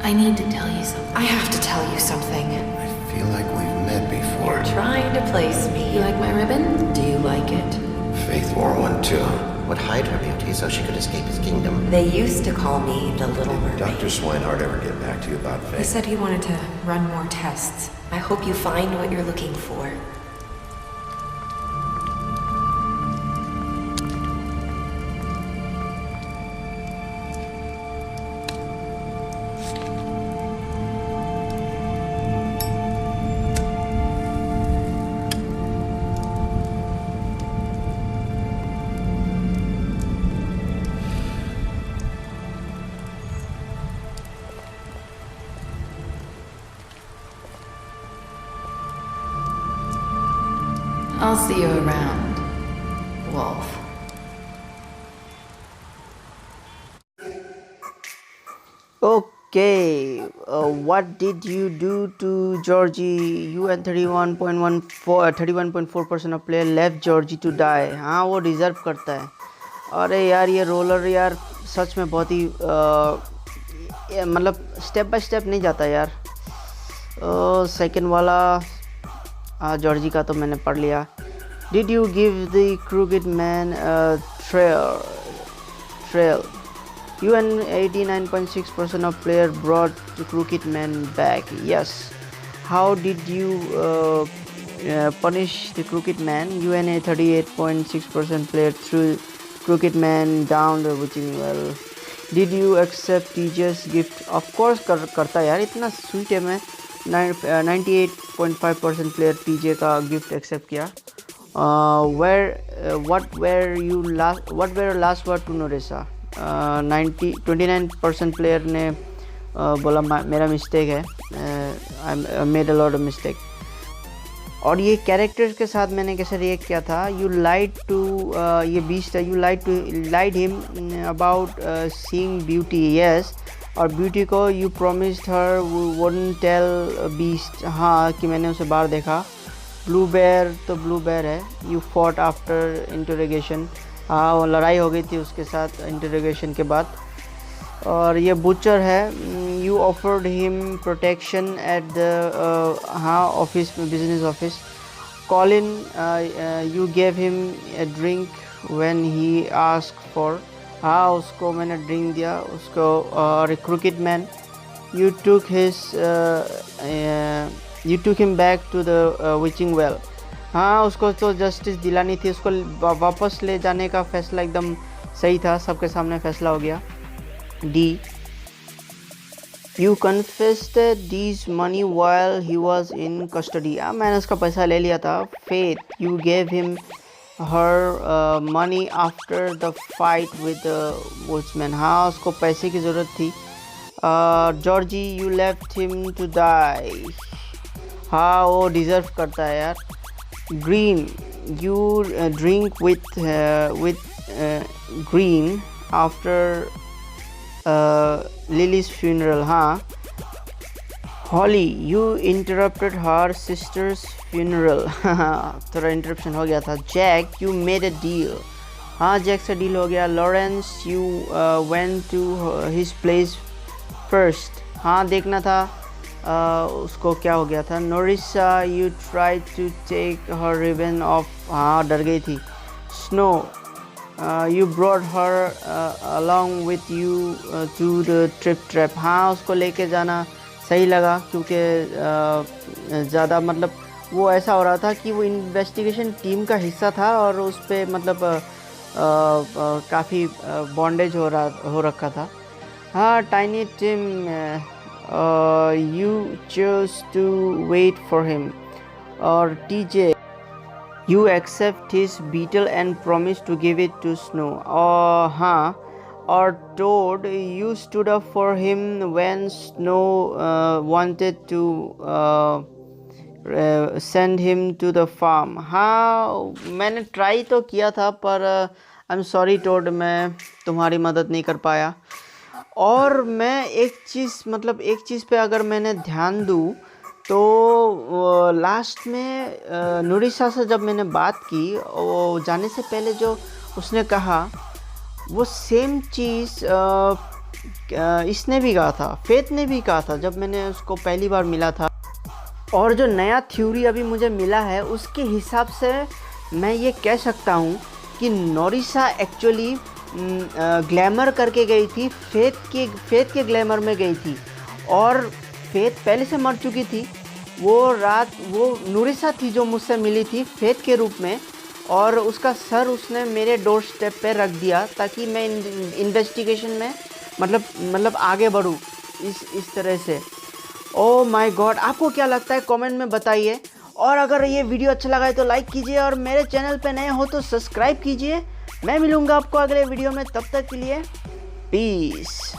S2: I need to tell you something. I have to tell you something.
S3: I feel like we've met before.
S2: You're trying to place me. You like my ribbon? Do you like it?
S19: Faith wore one too. Would hide her beauty so she could escape his kingdom.
S2: They used to call me the Little Mermaid.
S19: Dr. Swinehart ever get back to you about Faith?
S2: He said he wanted to run more tests. I hope you find what you're looking for. I'll see you around, Wolf.
S1: Okay, what did you do to Georgie? You and 31.4% of player left Georgie to die. हाँ वो deserve करता है. अरे यार ये roller यार सच में बहुत ही मतलब स्टेप बाय स्टेप नहीं जाता यार. सेकंड वाला जॉर्जी का तो मैंने पढ़ लिया. Did you give the Crooked Man a trail? You and 89.6% of players brought the Crooked Man back. Yes. How did you punish the Crooked Man? You and 38.6% players threw Crooked Man down the witching well. Did you accept TJ's gift? Of course करता यार इतना sweet है मैं. 98.5% player TJ का gift accept किया. What were your last word to Norisa? 29% player ने बोला मेरा mistake है. I made a lot of mistake. और ये characters के साथ मैंने कैसे react किया था. You lied to ये beast है. You lied him about seeing beauty. Yes. और beauty को you promised her wouldn't tell beast. हाँ कि मैंने उसे बाहर देखा. ब्लू बेयर तो ब्लू बेयर है। यू फॉट आफ्टर इंटरोगेशन, हाँ वो लड़ाई हो गई थी उसके साथ इंटरोगेशन के बाद। और ये बुचर है। You offered him protection at the हाँ ऑफिस में, business office. Colin, you gave him a drink when he ask for, हाँ उसको मैंने ड्रिंक दिया उसको। और cricket man, you took him back to the witching well, हाँ उसको तो जस्टिस दिलानी थी, उसको वापस ले जाने का फैसला एकदम सही था, सबके सामने फैसला हो गया। D, you confessed D's money while he was in custody, मैंने उसका पैसा ले लिया था। Faith, you gave him her money after the fight with the woodsman, हाँ उसको पैसे की ज़रूरत थी। Georgie, you left him to die, हाँ वो डिज़र्व करता है यार। Green, you drink with green after Lily's funeral, हाँ। Holly, you interrupted her sister's funeral, थोड़ा इंटरप्शन हो गया था। Jack, you made a deal, हाँ जैक से डील हो गया। Lawrence, you went to his place first, हाँ देखना था उसको क्या हो गया था। नोरिसा, you tried to take her revenge off, हाँ डर गई थी। Snow, you brought her along with you to the trip trap, हाँ उसको लेके जाना सही लगा क्योंकि ज़्यादा मतलब वो ऐसा हो रहा था कि वो इन्वेस्टिगेशन टीम का हिस्सा था और उस पर मतलब काफ़ी बॉन्डेज हो रखा था। हाँ tiny Tim, you choose to wait for him. और TJ, you accept his beetle and promise to give it to Snow, हाँ। और Toad, you stood up for him when Snow wanted to send him to the farm, हाँ मैंने try तो किया था पर I am sorry toad, मैं तुम्हारी मदद नहीं कर पाया। और मैं एक चीज़ पे अगर मैंने ध्यान दूँ तो लास्ट में नूरिसा से जब मैंने बात की, वो जाने से पहले जो उसने कहा वो सेम चीज़ इसने भी कहा था, फेथ ने भी कहा था जब मैंने उसको पहली बार मिला था। और जो नया थ्योरी अभी मुझे मिला है उसके हिसाब से मैं ये कह सकता हूँ कि नूरिसा एक्चुअली ग्लैमर करके गई थी, फेथ के ग्लैमर में गई थी। और फेथ पहले से मर चुकी थी। वो रात वो नूरिसा थी जो मुझसे मिली थी फेथ के रूप में, और उसका सर उसने मेरे डोर स्टेप पे रख दिया ताकि मैं इन्वेस्टिगेशन में मतलब आगे बढ़ूँ इस तरह से। ओह माय गॉड, आपको क्या लगता है कमेंट में बताइए। और अगर ये वीडियो अच्छा लगा है तो लाइक कीजिए और मेरे चैनल पे नए हो तो सब्सक्राइब कीजिए। मैं मिलूँगा आपको अगले वीडियो में, तब तक के लिए पीस।